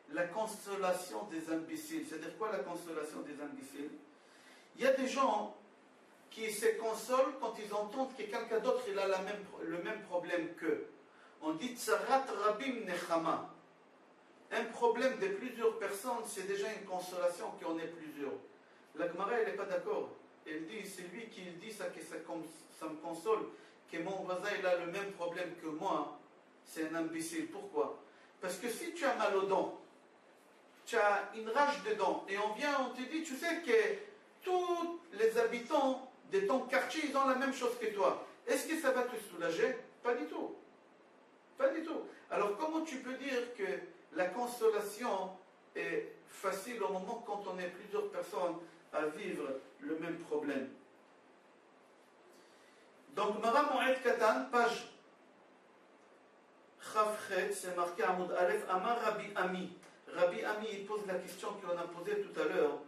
la consolation des imbéciles. C'est-à-dire quoi la consolation des imbéciles? Il y a des gens qui se consolent quand ils entendent que quelqu'un d'autre il a le même problème qu'eux. On dit Tsarat Rabim Nechama. Un problème de plusieurs personnes, c'est déjà une consolation qu'on est plusieurs. La Gemara, elle n'est pas d'accord. Elle dit, c'est lui qui dit ça, que ça me console, que mon voisin il a le même problème que moi, c'est un imbécile. Pourquoi? Parce que si tu as mal aux dents, tu as une rage de dents, et on te dit, tu sais que tous les habitants de ton quartier, ils ont la même chose que toi. Est-ce que ça va te soulager? Pas du tout. Pas du tout. Alors comment tu peux dire que la consolation est facile au moment quand on est plusieurs personnes à vivre le même problème? Donc, Mara Moed Katan, page Chavchet, c'est marqué Amoud Aleph, Amar Rabbi Ami. Rabbi Ami, il pose la question qu'on a posée tout à l'heure.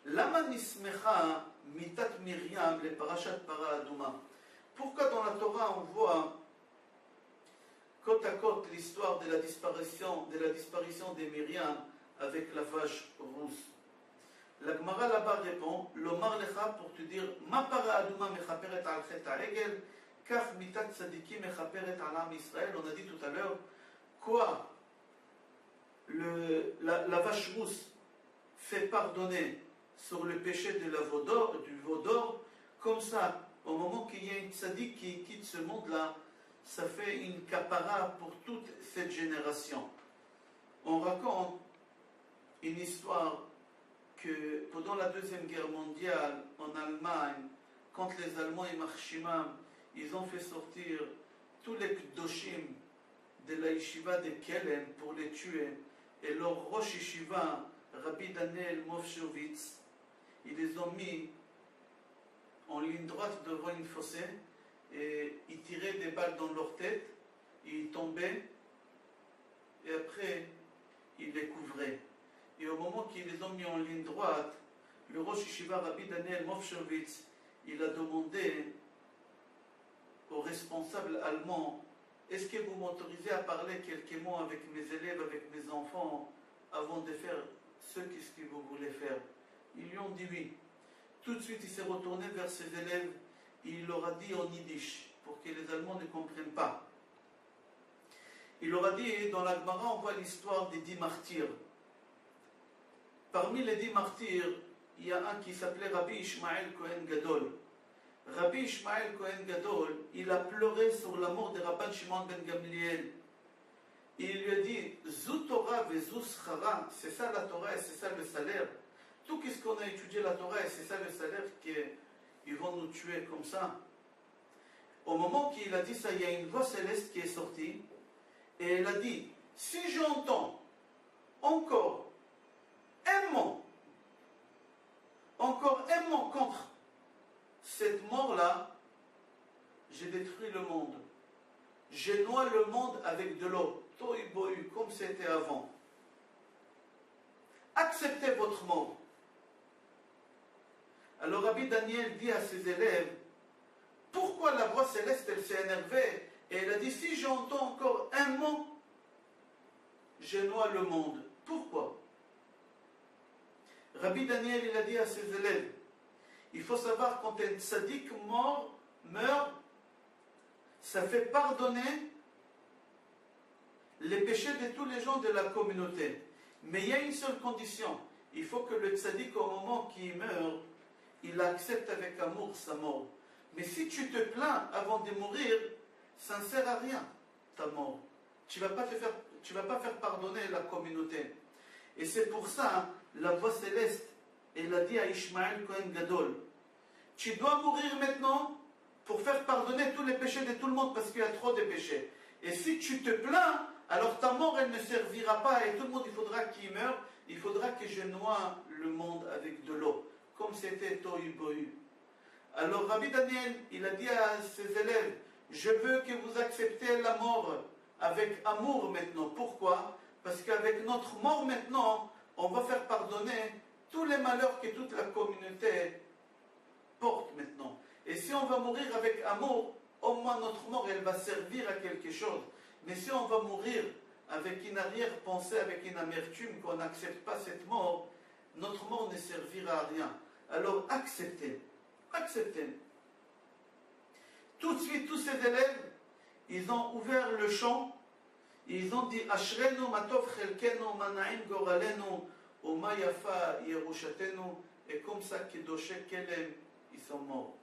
Lama nismecha mitat Miriam le parashat para aduma. Pourquoi dans la Torah on voit côte à côte l'histoire de la disparition de Myriam avec la vache rousse? La Gemara là-bas répond, l'omar lecha pour te dire, ma para aduma mechaperet al chet ha'egel, kach mitat tzadikim mechaperet al am Israël. On a dit tout à l'heure, quoi la vache rousse fait pardonner sur le péché de du veau d'or, comme ça, au moment qu'il y a une tzadik qui quitte ce monde-là, ça fait une capara pour toute cette génération. On raconte une histoire que pendant la Deuxième Guerre mondiale, en Allemagne, quand les Allemands et Marshimam, ils ont fait sortir tous les Kdoshim de la yeshiva de Kelm pour les tuer, et leur Rosh Yeshiva, Rabbi Daniel Moshovitz, ils les ont mis en ligne droite devant une fossée, et ils tiraient des balles dans leur tête, ils tombaient, et après, ils les couvraient. Et au moment qu'ils les ont mis en ligne droite, le Rosh Yeshiva Rabbi Daniel Moshovitz, il a demandé aux responsables allemands, est-ce que vous m'autorisez à parler quelques mots avec mes élèves, avec mes enfants, avant de faire ce que vous voulez faire? Ils lui ont dit oui. Tout de suite, il s'est retourné vers ses élèves et il leur a dit en yiddish, pour que les Allemands ne comprennent pas. Il leur a dit, dans la Gemara, on voit l'histoire des 10 martyrs. Parmi les 10 martyrs, il y a un qui s'appelait Rabbi Ishmael Cohen Gadol. Rabbi Ishmael Cohen Gadol, il a pleuré sur la mort de Rabban Shimon ben Gamliel. il lui a dit, Zu Torah vezu schara, c'est ça la Torah et c'est ça le salaire. Tout ce qu'on a étudié la Torah et c'est ça le salaire qu'ils vont nous tuer comme ça. Au moment qu'il a dit ça, il y a une voix céleste qui est sortie et elle a dit, si j'entends encore un mot contre cette mort-là, j'ai détruit le monde. Je noie le monde avec de l'eau, tohu bohu, comme c'était avant. Acceptez votre mort. Alors Rabbi Daniel dit à ses élèves, pourquoi la voix céleste, elle s'est énervée et elle a dit, si j'entends encore un mot, je noie le monde. Pourquoi? Rabbi Daniel, il a dit à ses élèves, il faut savoir quand un tzaddik meurt, ça fait pardonner les péchés de tous les gens de la communauté. Mais il y a une seule condition, il faut que le tzaddik, au moment qu'il meurt, il accepte avec amour sa mort. Mais si tu te plains avant de mourir, ça ne sert à rien, ta mort. Tu ne vas pas faire pardonner la communauté. Et c'est pour ça, la voix céleste, elle a dit à Ishmael Kohen Gadol, tu dois mourir maintenant pour faire pardonner tous les péchés de tout le monde parce qu'il y a trop de péchés. Et si tu te plains, alors ta mort, elle ne servira pas et tout le monde, il faudra qu'il meure, il faudra que je noie le monde avec de l'eau, comme c'était tohu bohu. Alors Rabbi Daniel, il a dit à ses élèves, je veux que vous acceptez la mort avec amour maintenant. Pourquoi? Parce qu'avec notre mort maintenant, on va faire pardonner tous les malheurs que toute la communauté porte maintenant. Et si on va mourir avec amour, au moins notre mort, elle va servir à quelque chose. Mais si on va mourir avec une arrière-pensée, avec une amertume, qu'on n'accepte pas cette mort, notre mort ne servira à rien. Alors acceptez. Acceptez. Tout de suite, tous ces élèves, ils ont ouvert le champ, ils ont dit Ashrenu matov chelkenu manaim goralenu uma yafa yerushatenu, et comme ça Kedoshé Kelem, ils sont morts.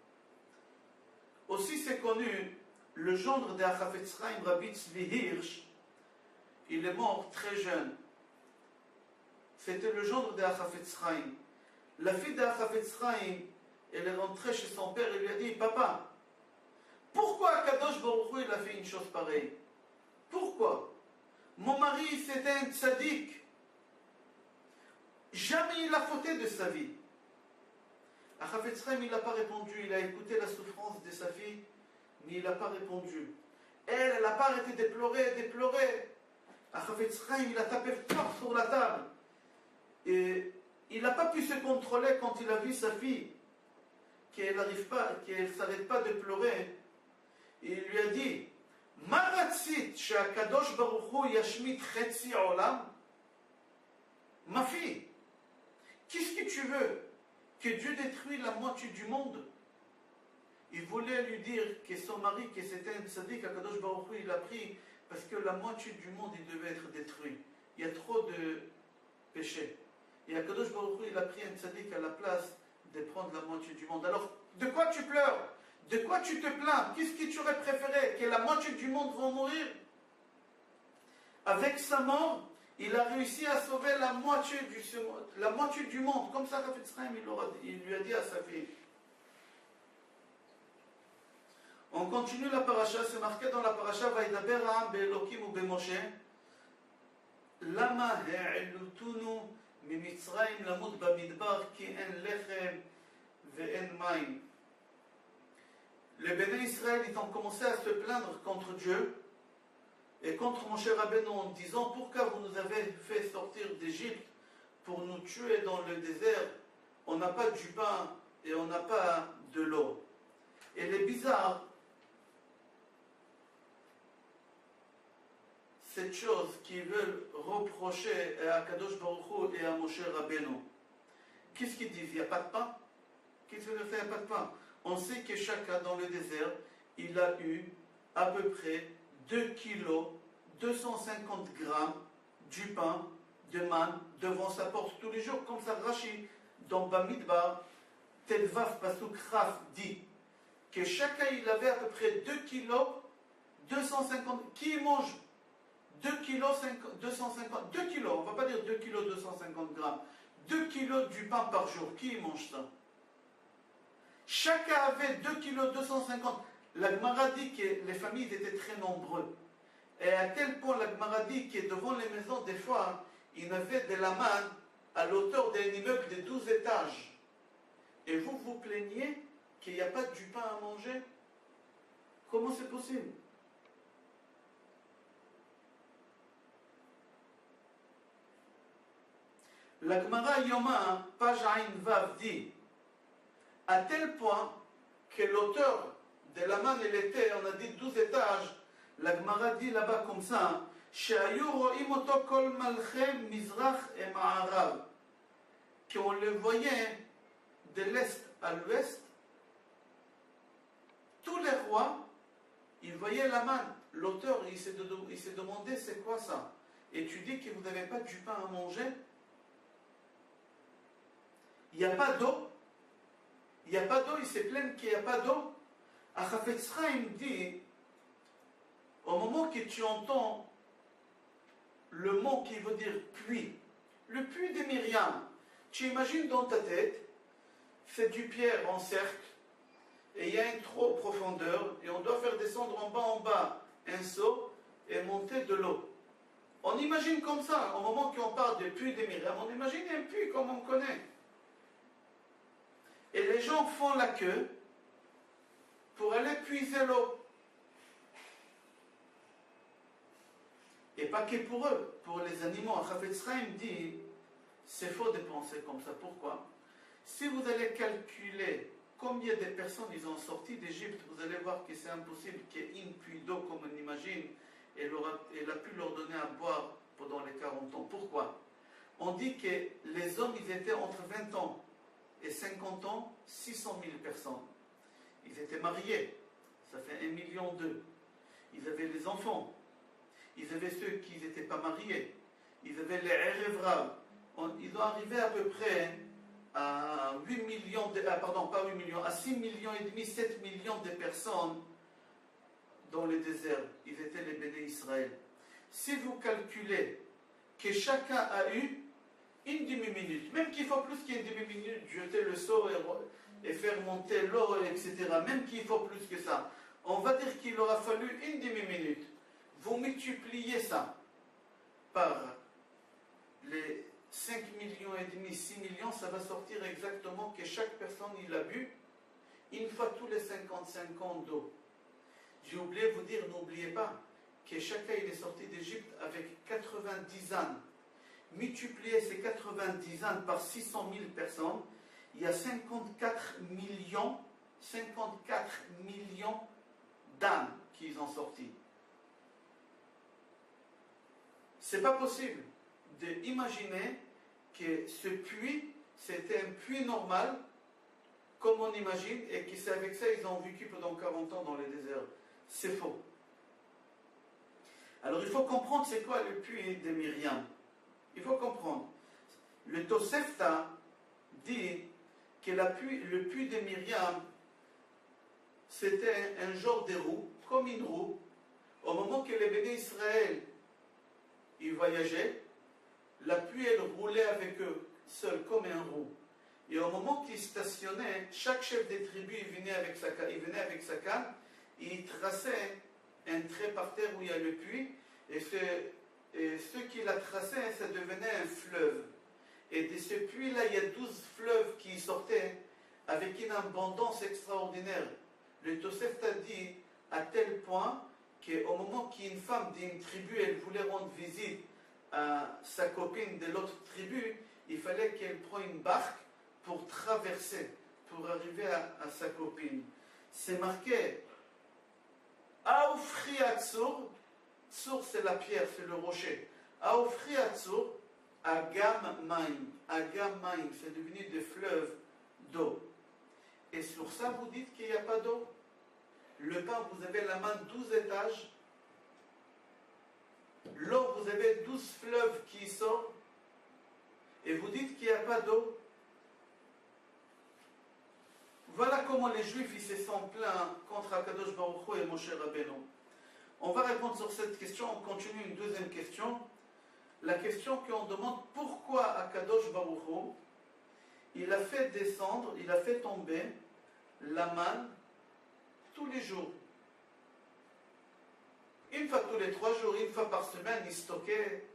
Aussi c'est connu, le gendre de Achafetz Chaim, Rabbi Tzvi Hirsch, il est mort très jeune. C'était le gendre de Achafetz Chaim. La fille de Achafetz Chaim, elle est rentrée chez son père et lui a dit, papa, pourquoi Akadosh Baruch Hu il a fait une chose pareille? Pourquoi? Mon mari c'était un tzaddik. Jamais il a fauté de sa vie. Achafetz Chaim il n'a pas répondu, il a écouté la souffrance de sa fille, mais il n'a pas répondu. Elle n'a pas arrêté de pleurer. Achafetz Chaim il a tapé fort sur la table. Et il n'a pas pu se contrôler quand il a vu sa fille, qu'elle ne s'arrête pas de pleurer. Et il lui a dit, Maratzit she'akadosh baruch hu yashmit chetzi olam. Ma fille, qu'est-ce que tu veux? Que Dieu détruise la moitié du monde? Il voulait lui dire que son mari, que c'était un tzaddik, Akadosh Baruch Hu, il a pris parce que la moitié du monde, il devait être détruit. Il y a trop de péchés. Et Akadosh Baruch Hu, il a pris un tzaddik à la place de prendre la moitié du monde. Alors, de quoi tu pleures? De quoi tu te plains? Qu'est-ce que tu aurais préféré? Que la moitié du monde va mourir? Avec sa mort, il a réussi à sauver la moitié du monde. Comme ça, Achafetz Chaim, il lui a dit à sa fille. On continue la paracha, c'est marqué dans la paracha, Vaidaber Ha'am be'Elokim ou be'Moshe, Lama ha'ilutunu mimitzrayim lamut bamidbar ki en lechem ve'en maim. Les béné Israël, ils ont commencé à se plaindre contre Dieu et contre Moshe Rabbeinu en disant, pourquoi vous nous avez fait sortir d'Égypte pour nous tuer dans le désert? On n'a pas du pain et on n'a pas de l'eau. Et les bizarres, cette chose qu'ils veulent reprocher à Kadosh Baruch Hu et à Moshe Rabbeinu. Qu'est-ce qu'ils disent? Il n'y a pas de pain? Qu'est-ce qu'ils veulent faire? Il n'y a pas de pain. On sait que chacun dans le désert, il a eu à peu près 2 kilos, 250 grammes du pain, de manne, devant sa porte tous les jours. Comme ça, Rashi, dans Bamidbar, Telvaf Pasuk Raf dit que chacun il avait à peu près 2 kilos, 250. Qui mange 2 kilos 250, 2 kilos, on ne va pas dire 2 kilos 250 grammes, 2 kilos du pain par jour. Qui mange ça? Chacun avait 2 kilos 250. La Gemara dit que les familles étaient très nombreuses. Et à tel point, la Gemara dit que devant les maisons, des fois, il y avait de la manne à l'auteur d'un immeuble de 12 étages. Et vous vous plaignez qu'il n'y a pas du pain à manger? Comment c'est possible? La Gemara Yoma, page Aïn Vav, dit à tel point que l'auteur de la manne, il était, on a dit 12 étages, la Gemara dit là-bas comme ça, qu'on le voyait de l'est à l'ouest, tous les rois, ils voyaient la manne. L'auteur, il s'est demandé c'est quoi ça? Et tu dis que vous n'avez pas du pain à manger? Il n'y a pas d'eau. Il n'y a pas d'eau, il s'est plaint qu'il n'y a pas d'eau. Chafetz Chaim dit, au moment que tu entends le mot qui veut dire puits, le puits de Myriam, tu imagines dans ta tête, c'est du pierre en cercle, et il y a une trop profondeur, et on doit faire descendre en bas, un seau, et monter de l'eau. On imagine comme ça, au moment qu'on parle de puits de Myriam, on imagine un puits comme on connaît. Et les gens font la queue pour aller puiser l'eau. Et pas que pour eux, pour les animaux. Chafetz Chaim dit, c'est faux de penser comme ça. Pourquoi? Si vous allez calculer combien de personnes ils ont sorti d'Égypte, vous allez voir que c'est impossible qu'il y ait une puits d'eau comme on imagine, et elle a pu leur donner à boire pendant les 40 ans. Pourquoi? On dit que les hommes, ils étaient entre 20 ans et 50 ans, 600 000 personnes. Ils étaient mariés, ça fait 1,2 million. Ils avaient les enfants. Ils avaient ceux qui n'étaient pas mariés. Ils avaient les Erevra. Ils ont arrivé à peu près à 8 millions, pardon, pas 8 millions, à 6 millions et demi, 7 millions de personnes dans le désert. Ils étaient les béné Israël. Si vous calculez que chacun a eu une demi-minute, même qu'il faut plus qu'une demi-minute, jeter le seau et faire monter l'eau, etc., même qu'il faut plus que ça, on va dire qu'il aura fallu une demi-minute. Vous multipliez ça par les 5 millions et demi, 6 millions, ça va sortir exactement que chaque personne il a bu une fois tous les 55 ans d'eau. J'ai oublié de vous dire, n'oubliez pas que chacun il est sorti d'Égypte avec 90 ânes. Multipliez ces 90 ânes par 600 000 personnes, il y a 54 millions d'ânes qui ont sorti. C'est pas possible d'imaginer que ce puits, c'était un puits normal, comme on imagine, et que c'est avec ça qu'ils ont vécu pendant 40 ans dans le désert. C'est faux. Alors il faut comprendre c'est quoi le puits de Myriam. Il faut comprendre. Le Tosefta dit que le puits de Myriam, c'était un genre de roue, comme une roue. Au moment que les béné Israël ils voyageaient, la pluie elle roulait avec eux, seul comme un roue. Et au moment qu'ils stationnaient, chaque chef des tribus il venait avec sa canne, et il traçait un trait par terre où il y a le puits, et ceux qui la traçaient, ça devenait un fleuve. Et de ce puits-là, il y a 12 fleuves qui sortaient avec une abondance extraordinaire. Le Tosefta dit à tel point qu'au moment qu'une femme d'une tribu, elle voulait rendre visite à sa copine de l'autre tribu, il fallait qu'elle prenne une barque pour traverser, pour arriver à sa copine. C'est marqué Aoufri Atzur, Tsur c'est la pierre, c'est le rocher. Aoufri Atzur, Agam Maim. Agam Maim, c'est devenu des fleuves d'eau. Et sur ça, vous dites qu'il n'y a pas d'eau. Le pain, vous avez la main 12 étages. L'eau, vous avez 12 fleuves qui sortent. Et vous dites qu'il n'y a pas d'eau. Voilà comment les Juifs ils se sont plaints contre Akadosh Baruch Hu et Moshe Rabbeinu. On va répondre sur cette question, on continue une deuxième question. La question qu'on demande, pourquoi Akadosh Baruch Hu, il a fait descendre, il a fait tomber la manne tous les jours. Une fois tous les 3 jours, une fois par semaine, il stockait.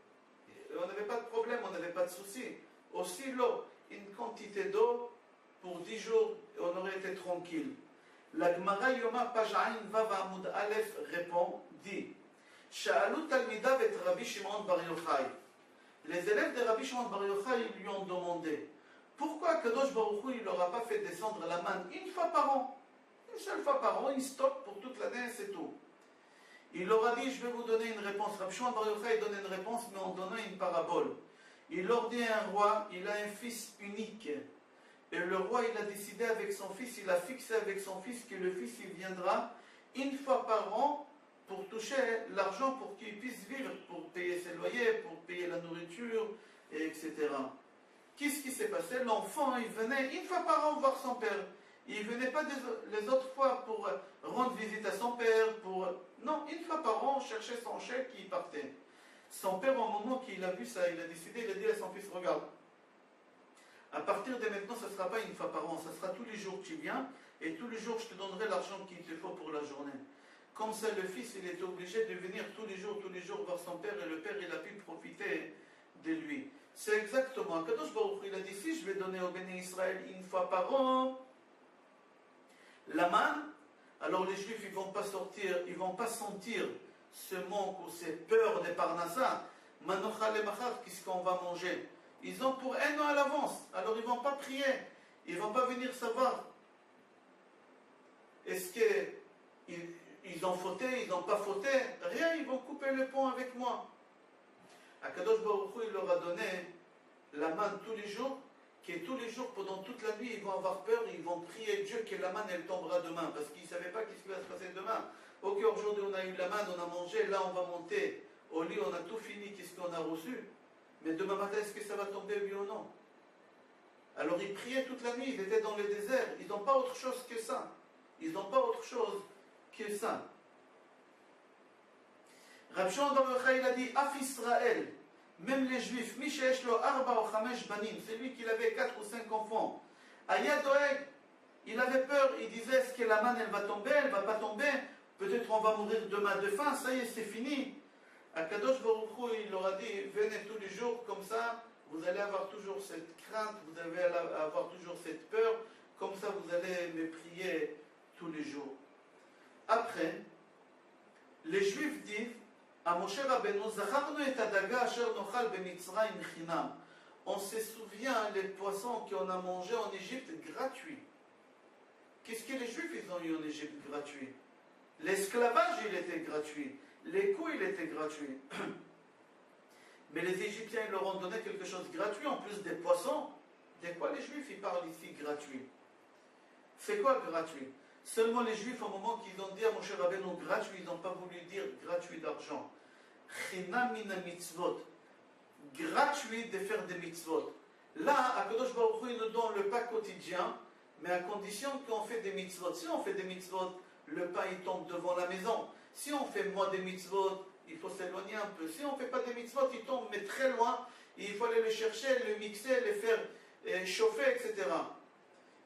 On n'avait pas de problème, on n'avait pas de souci. Aussi l'eau, une quantité d'eau pour 10 jours, et on aurait été tranquille. La Gemara Yoma page Ain Vav Amud Aleph répond, dit Sha'alu Talmidav et Rabbi Shimon Bar Yochai. Les élèves de Rabbi Shimon Bar Yochai lui ont demandé pourquoi Kadosh Baruch Hu il leur a pas fait descendre la manne une fois par an. Une seule fois par an, il stocke pour toute l'année, c'est tout. Il leur a dit, je vais vous donner une réponse. Rabbi Shimon Bar Yochai donnait une réponse, mais en donnant une parabole. Il leur dit à un roi, il a un fils unique. Et le roi, il a décidé avec son fils, il a fixé avec son fils que le fils, il viendra une fois par an pour toucher l'argent pour qu'il puisse vivre, pour payer ses loyers, pour payer la nourriture, etc. Qu'est-ce qui s'est passé? L'enfant, il venait une fois par an voir son père. Il ne venait pas les autres fois pour rendre visite à son père, non, une fois par an, chercher son chèque, il partait. Son père, au moment qu'il a vu ça, il a décidé, il a dit à son fils, regarde, à partir de maintenant, ce ne sera pas une fois par an, ce sera tous les jours que tu viens, et tous les jours, je te donnerai l'argent qu'il te faut pour la journée. Comme ça, le fils, il était obligé de venir tous les jours voir son père, et le père, il a pu profiter de lui. C'est exactement, Kadosh Baruch Hu, il a dit, si je vais donner au béni Israël une fois par an, la manne, alors les Juifs, ils ne vont pas sortir, ils ne vont pas sentir ce manque ou ces peurs des Parnassa. Manochal et Machar, qu'est-ce qu'on va manger? Ils ont pour un an à l'avance, alors ils ne vont pas prier, ils ne vont pas venir savoir. Est-ce qu'ils ont fauté, ils n'ont pas fauté? Rien, ils vont couper le pont avec moi. Akadosh Baruch Hu, il leur a donné la manne tous les jours, que tous les jours, pendant toute la nuit, ils vont avoir peur, ils vont prier Dieu que la manne, elle tombera demain, parce qu'ils ne savaient pas ce qui va se passer demain. Ok, aujourd'hui on a eu la manne, on a mangé, là on va monter au lit, on a tout fini, qu'est-ce qu'on a reçu? Mais demain matin, est-ce que ça va tomber, oui ou non? Alors ils priaient toute la nuit, ils étaient dans le désert, ils n'ont pas autre chose que ça. Ils n'ont pas autre chose que ça. Rabbi Shimon Bar Yochai, il a dit, Af Israël, même les Juifs, Mishesh lo arba ou chamesh banim, c'est lui qui avait 4 ou 5 enfants. Aya Doeg, il avait peur, il disait, est-ce que la manne, elle va tomber, elle ne va pas tomber? Peut-être on va mourir demain de faim, ça y est, c'est fini. Akadosh Baruch Hu, il leur a dit, venez tous les jours, comme ça, vous allez avoir toujours cette crainte, vous allez avoir toujours cette peur, comme ça vous allez me prier tous les jours. Après, les Juifs disent, à Moshe Rabbeinu, Zacharnu et Adaga asher nochal b'Mitzrayim chinam. On se souvient les poissons qu'on a mangés en Égypte gratuits. Qu'est-ce que les Juifs ils ont eu en Égypte gratuit? L'esclavage, il était gratuit. Les coups, il était gratuit. Mais les Égyptiens, ils leur ont donné quelque chose de gratuit, en plus des poissons. De quoi les Juifs, ils parlent ici gratuit? C'est quoi gratuit? Seulement les Juifs, au moment qu'ils ont dit à Moshe Rabbeinu gratuit, ils n'ont pas voulu dire gratuit d'argent. Chinam mina mitzvot. Gratuit de faire des mitzvot. Là, Akadosh Baruch Hu, il nous donne le pas quotidien, mais à condition qu'on fait des mitzvot. Si on fait des mitzvot, le pain il tombe devant la maison. Si on fait moins des mitzvot, il faut s'éloigner un peu. Si on ne fait pas des mitzvot, il tombe mais très loin. Il faut aller le chercher, le mixer, le faire chauffer, etc.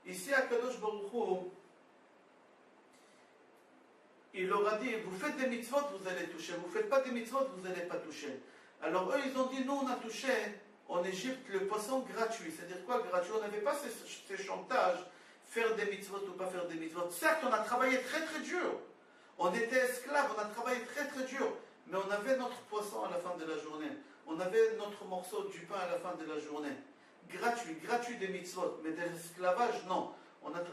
Ici, Akadosh Baruch Hu, il leur a dit, vous faites des mitzvot, vous allez toucher. Vous ne faites pas des mitzvot, vous n'allez pas toucher. Alors eux, ils ont dit, nous, on a touché en Égypte le poisson gratuit. C'est-à-dire quoi gratuit? On n'avait pas ces chantages, faire des mitzvot ou pas faire des mitzvot. Certes, on a travaillé très très dur. On était esclaves, on a travaillé très très dur. Mais on avait notre poisson à la fin de la journée. On avait notre morceau du pain à la fin de la journée. Gratuit des mitzvot. Mais de l'esclavage, non.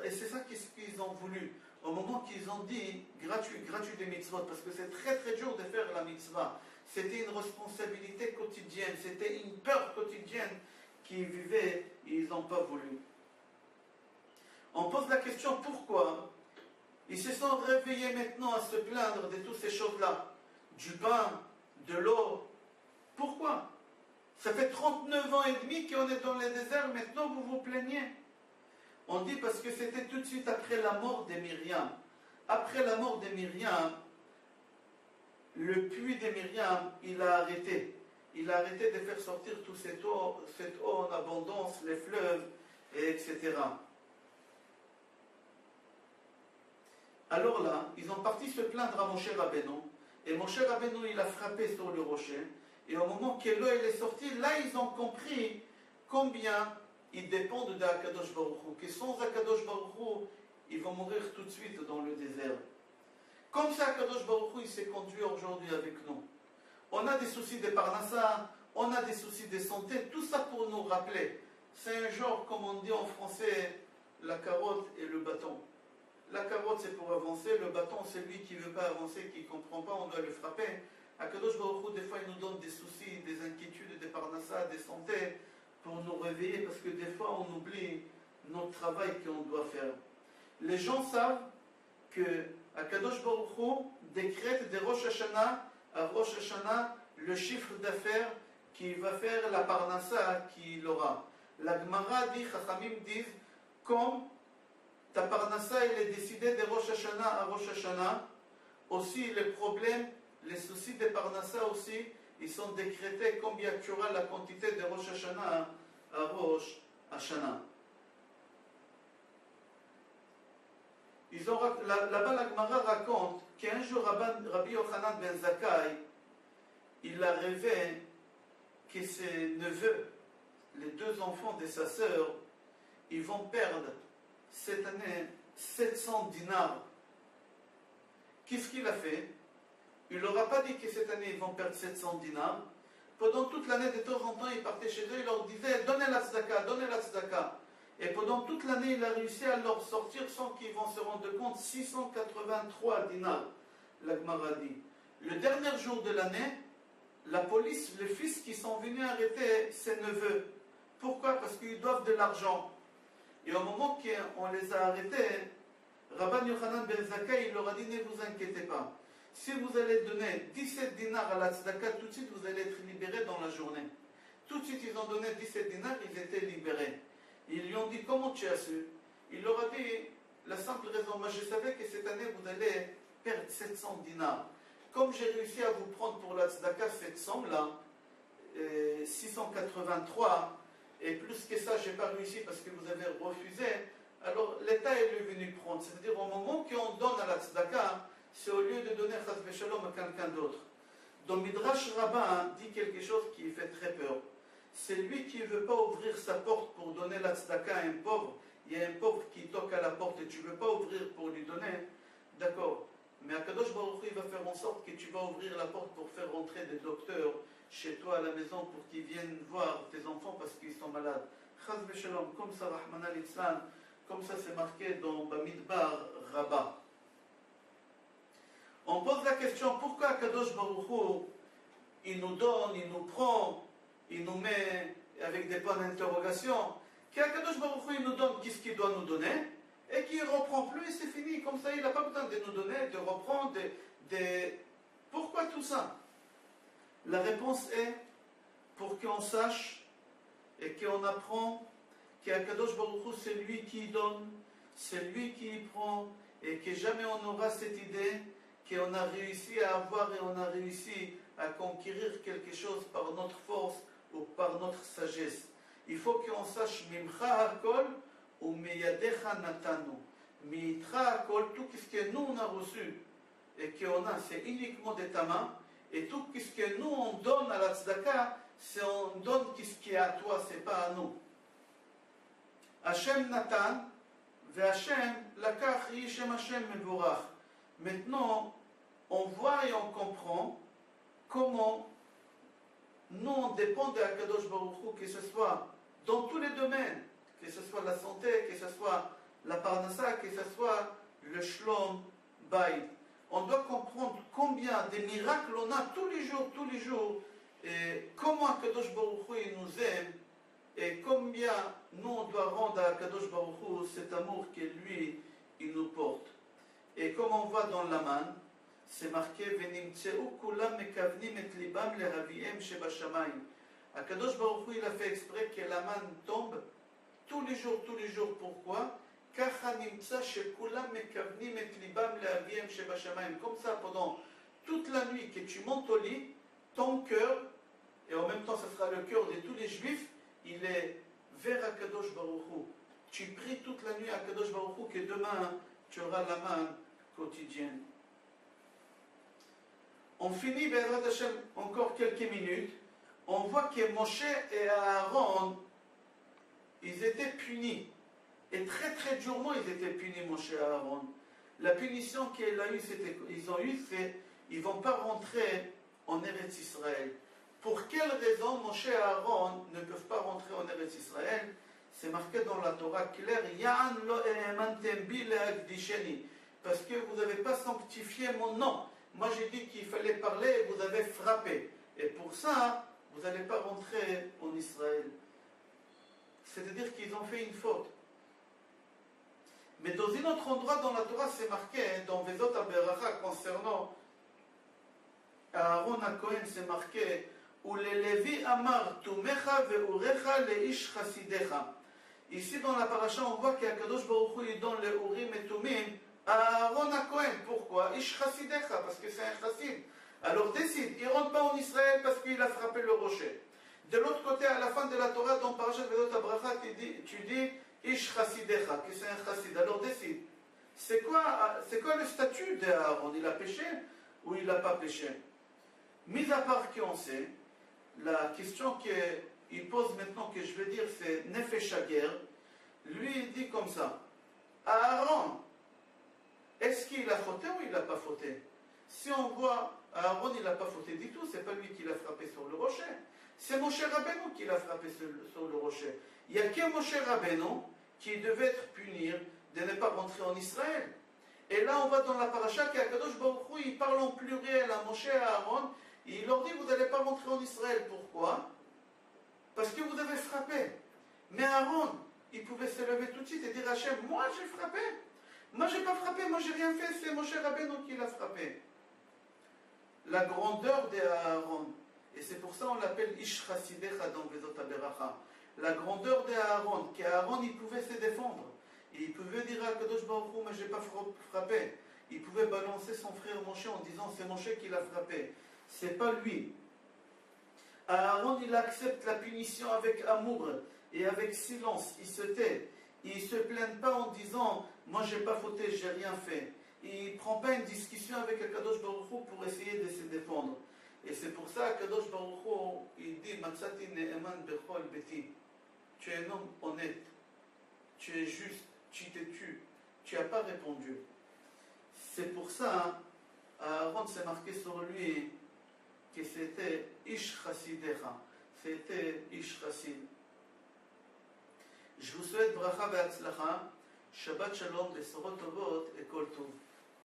Et c'est ça qu'ils ont voulu. Au moment qu'ils ont dit gratuit des mitzvot, parce que c'est très très dur de faire la mitzvah. C'était une responsabilité quotidienne, c'était une peur quotidienne qu'ils vivaient et ils n'ont pas voulu. On pose la question pourquoi ils se sont réveillés maintenant à se plaindre de toutes ces choses-là, du pain, de l'eau. Pourquoi? Ça fait 39 ans et demi qu'on est dans le désert, maintenant vous vous plaignez. On dit parce que c'était tout de suite après la mort de Myriam. Après la mort de Myriam, le puits de Myriam, il a arrêté. Il a arrêté de faire sortir toute cette eau en abondance, les fleuves, etc. Alors là, ils ont parti se plaindre à Moshe Rabbeinu, et Moshe Rabbeinu, il a frappé sur le rocher, et au moment que l'eau est sortie, là ils ont compris combien ils dépendent d'Akadosh Baruch Hu, que sans Akadosh Baruch Hu, ils vont mourir tout de suite dans le désert. Comme ça, Akadosh Baruch Hu, il s'est conduit aujourd'hui avec nous. On a des soucis de parnassa, on a des soucis de santé, tout ça pour nous rappeler. C'est un genre, comme on dit en français, la carotte et le bâton. La carotte, c'est pour avancer, le bâton, c'est lui qui ne veut pas avancer, qui ne comprend pas, on doit le frapper. Akadosh Baruch Hu, des fois, il nous donne des soucis, des inquiétudes, des parnassa, des santé, pour nous réveiller, parce que des fois, on oublie notre travail qu'on doit faire. Les gens savent que Akadosh Baruch Hu décrète de Rosh Hashanah à Rosh Hashanah le chiffre d'affaires qui va faire la parnassa qu'il aura. La Gemara dit, Chachamim disent, comme ta parnassa elle est décidée de Rosh Hashanah à Rosh Hashanah, aussi les problèmes, les soucis de parnassa aussi, ils sont décrétés combien tu auras la quantité de Rosh Hashanah à Rosh Hashanah. Là-bas, la Gemara raconte qu'un jour, Rabbi Yochanan ben Zakkai, il a rêvé que ses neveux, les deux enfants de sa sœur, ils vont perdre cette année 700 dinars. Qu'est-ce qu'il a fait? Il leur a pas dit que cette année ils vont perdre 700 dinars. Pendant toute l'année, de temps en temps, il partait chez eux, il leur disait donnez la tzedaka, donnez la tzedaka. Et pendant toute l'année, il a réussi à leur sortir sans qu'ils vont se rendre compte 683 dinars, la Gemara dit. Le dernier jour de l'année, la police, les fils qui sont venus arrêter ses neveux. Pourquoi? Parce qu'ils doivent de l'argent. Et au moment qu'on les a arrêtés, Rabban Yochanan ben Zakkai, il leur a dit ne vous inquiétez pas. Si vous allez donner 17 dinars à la tzedaka, tout de suite vous allez être libérés dans la journée. Tout de suite ils ont donné 17 dinars, ils étaient libérés. Ils lui ont dit comment tu as su? Il leur a dit la simple raison, moi je savais que cette année vous allez perdre 700 dinars. Comme j'ai réussi à vous prendre pour la tzedaka cette somme-là, 683, et plus que ça, je n'ai pas réussi parce que vous avez refusé, alors l'État est venu prendre. C'est-à-dire au moment qu'on donne à la tzedaka, c'est au lieu de donner chas v'shalom à quelqu'un d'autre. Donc Midrash Rabbah dit quelque chose qui fait très peur. C'est lui qui ne veut pas ouvrir sa porte pour donner la tzedaka à un pauvre. Il y a un pauvre qui toque à la porte et tu ne veux pas ouvrir pour lui donner. D'accord. Mais Akadosh Baruch Hu, il va faire en sorte que tu vas ouvrir la porte pour faire rentrer des docteurs chez toi à la maison pour qu'ils viennent voir tes enfants parce qu'ils sont malades. Chaz v'shalom, comme ça, Rahman al-Islam, comme ça c'est marqué dans Bamidbar Rabbah. On pose la question, pourquoi Akadosh Baruch Hu, il nous donne, il nous prend, il nous met avec des points d'interrogation, qu'Akadosh Baruch Hu, il nous donne qu'est-ce qu'il doit nous donner, et qu'il ne reprend plus et c'est fini, comme ça il n'a pas besoin de nous donner, de reprendre, Pourquoi tout ça? La réponse est pour qu'on sache et qu'on apprend qu'Akadosh Baruch Hu, c'est lui qui donne, c'est lui qui prend, et que jamais on n'aura cette idée qu'on a réussi à avoir et on a réussi à conquérir quelque chose par notre force ou par notre sagesse. Il faut qu'on sache Mimcha Hakol ou Meyadecha Natanu. Mitra Hakol, tout ce que nous on a reçu et qu'on a, c'est uniquement de ta main. Et tout ce que nous on donne à la tzedaka, c'est on donne ce qui est à toi, c'est pas à nous. Hashem Natan, ve Hashem Lakach Yishem Hashem Mevorach. Maintenant, on voit et on comprend comment nous on dépend de Akadosh Baruch Hu, que ce soit dans tous les domaines, que ce soit la santé, que ce soit la parnassa, que ce soit le shlom bayit. On doit comprendre combien de miracles on a tous les jours, et comment Akadosh Baruch Hu il nous aime, et combien nous on doit rendre à Akadosh Baruch Hu cet amour que lui il nous porte. Et comme on voit dans la manne, c'est marqué Venimtseu kulam mekavnim et libam lehaviem shebashamayim. Akadosh Baruch Hu il a fait exprès que la manne tombe tous les jours. Pourquoi? Kacha nimtsa shekulam mekavnim et libam lehaviem shebashamayim. Comme ça, pendant toute la nuit que tu montes au lit, ton cœur, et en même temps ce sera le cœur de tous les juifs, il est vers Akadosh Baruch Hu. Tu pries toute la nuit à Akadosh Baruch Hu que demain tu auras la manne quotidienne. On finit, Be'ezrat Hashem, encore quelques minutes. On voit que Moshe et Aaron, ils étaient punis. Et très très durement, ils étaient punis, Moshe et Aaron. La punition qu'ils ont eue, c'est ils ne vont pas rentrer en Eretz Israël. Pour quelle raison Moshe et Aaron ne peuvent pas rentrer en Eretz Israël? C'est marqué dans la Torah claire, Ya'an lo e'emantem bi le'akdisheni, parce que vous n'avez pas sanctifié mon nom. Moi j'ai dit qu'il fallait parler et vous avez frappé. Et pour ça, vous n'allez pas rentrer en Israël. C'est-à-dire qu'ils ont fait une faute. Mais dans un autre endroit dans la Torah, c'est marqué, dans Vezot HaBeracha, concernant Aaron HaKohen, c'est marqué, Ou le Levi Amar, Tumecha ve'urecha leish chasidecha. Ici dans la paracha, on voit qu'Akadosh Baruch Hu, il donne le Urim et Tumim à Aaron HaKohen. Pourquoi? Ish chasidecha, parce que c'est un chassid. Alors décide, il ne rentre pas en Israël parce qu'il a frappé le rocher. De l'autre côté, à la fin de la Torah, dans Parashat Vezot HaBeracha, tu dis Ish chasidecha, que c'est un chassid. Alors décide. C'est quoi le statut d'Aaron? Il a péché ou il n'a pas péché? Mis à part qu'on sait, la question qu'il pose maintenant, que je vais dire, c'est Nefesh Hager. Lui, il dit comme ça. Aaron, est-ce qu'il a fauté ou il n'a pas fauté? Si on voit Aaron, il n'a pas fauté du tout, c'est pas lui qui l'a frappé sur le rocher. C'est Moshe Rabbeinu qui l'a frappé sur le rocher. Il n'y a que Moshe Rabbeinu qui devait être puni de ne pas rentrer en Israël. Et là, on va dans la paracha qu'Akadosh Baruch Hu, il parle en pluriel à Moshe et à Aaron. Et il leur dit, vous n'allez pas rentrer en Israël. Pourquoi? Parce que vous avez frappé. Mais Aaron, il pouvait se lever tout de suite et dire à Hachem, moi j'ai frappé. Moi j'ai pas frappé, moi j'ai rien fait, c'est Moshe Rabbeinu qui l'a frappé. La grandeur d'Aaron, et c'est pour ça on l'appelle Ish Chasidecha dans Vezot HaBeracha. La grandeur d'Aaron, qu'Aaron il pouvait se défendre. Et il pouvait dire à Kadosh Baruch Hu, mais j'ai pas frappé. Il pouvait balancer son frère Moshe en disant, c'est Moshe qui l'a frappé. C'est pas lui. Aaron, il accepte la punition avec amour et avec silence. Il se tait. Il ne se plaint pas en disant, moi j'ai pas fauté, j'ai rien fait. Il ne prend pas une discussion avec Akadosh Baruch Hu pour essayer de se défendre. Et c'est pour ça qu'Akadosh Baruch Hu, il dit, Matzati ne'eman bechol beti. Tu es un homme honnête. Tu es juste. Tu t'es tu. Tu n'as pas répondu. C'est pour ça, Aaron s'est marqué sur lui que c'était Ish Chasidecha. C'était Ish Chasid. Je vous souhaite bracha ve'atzlacha, Shabbat Shalom, Besorot Tovot et Kol Tov.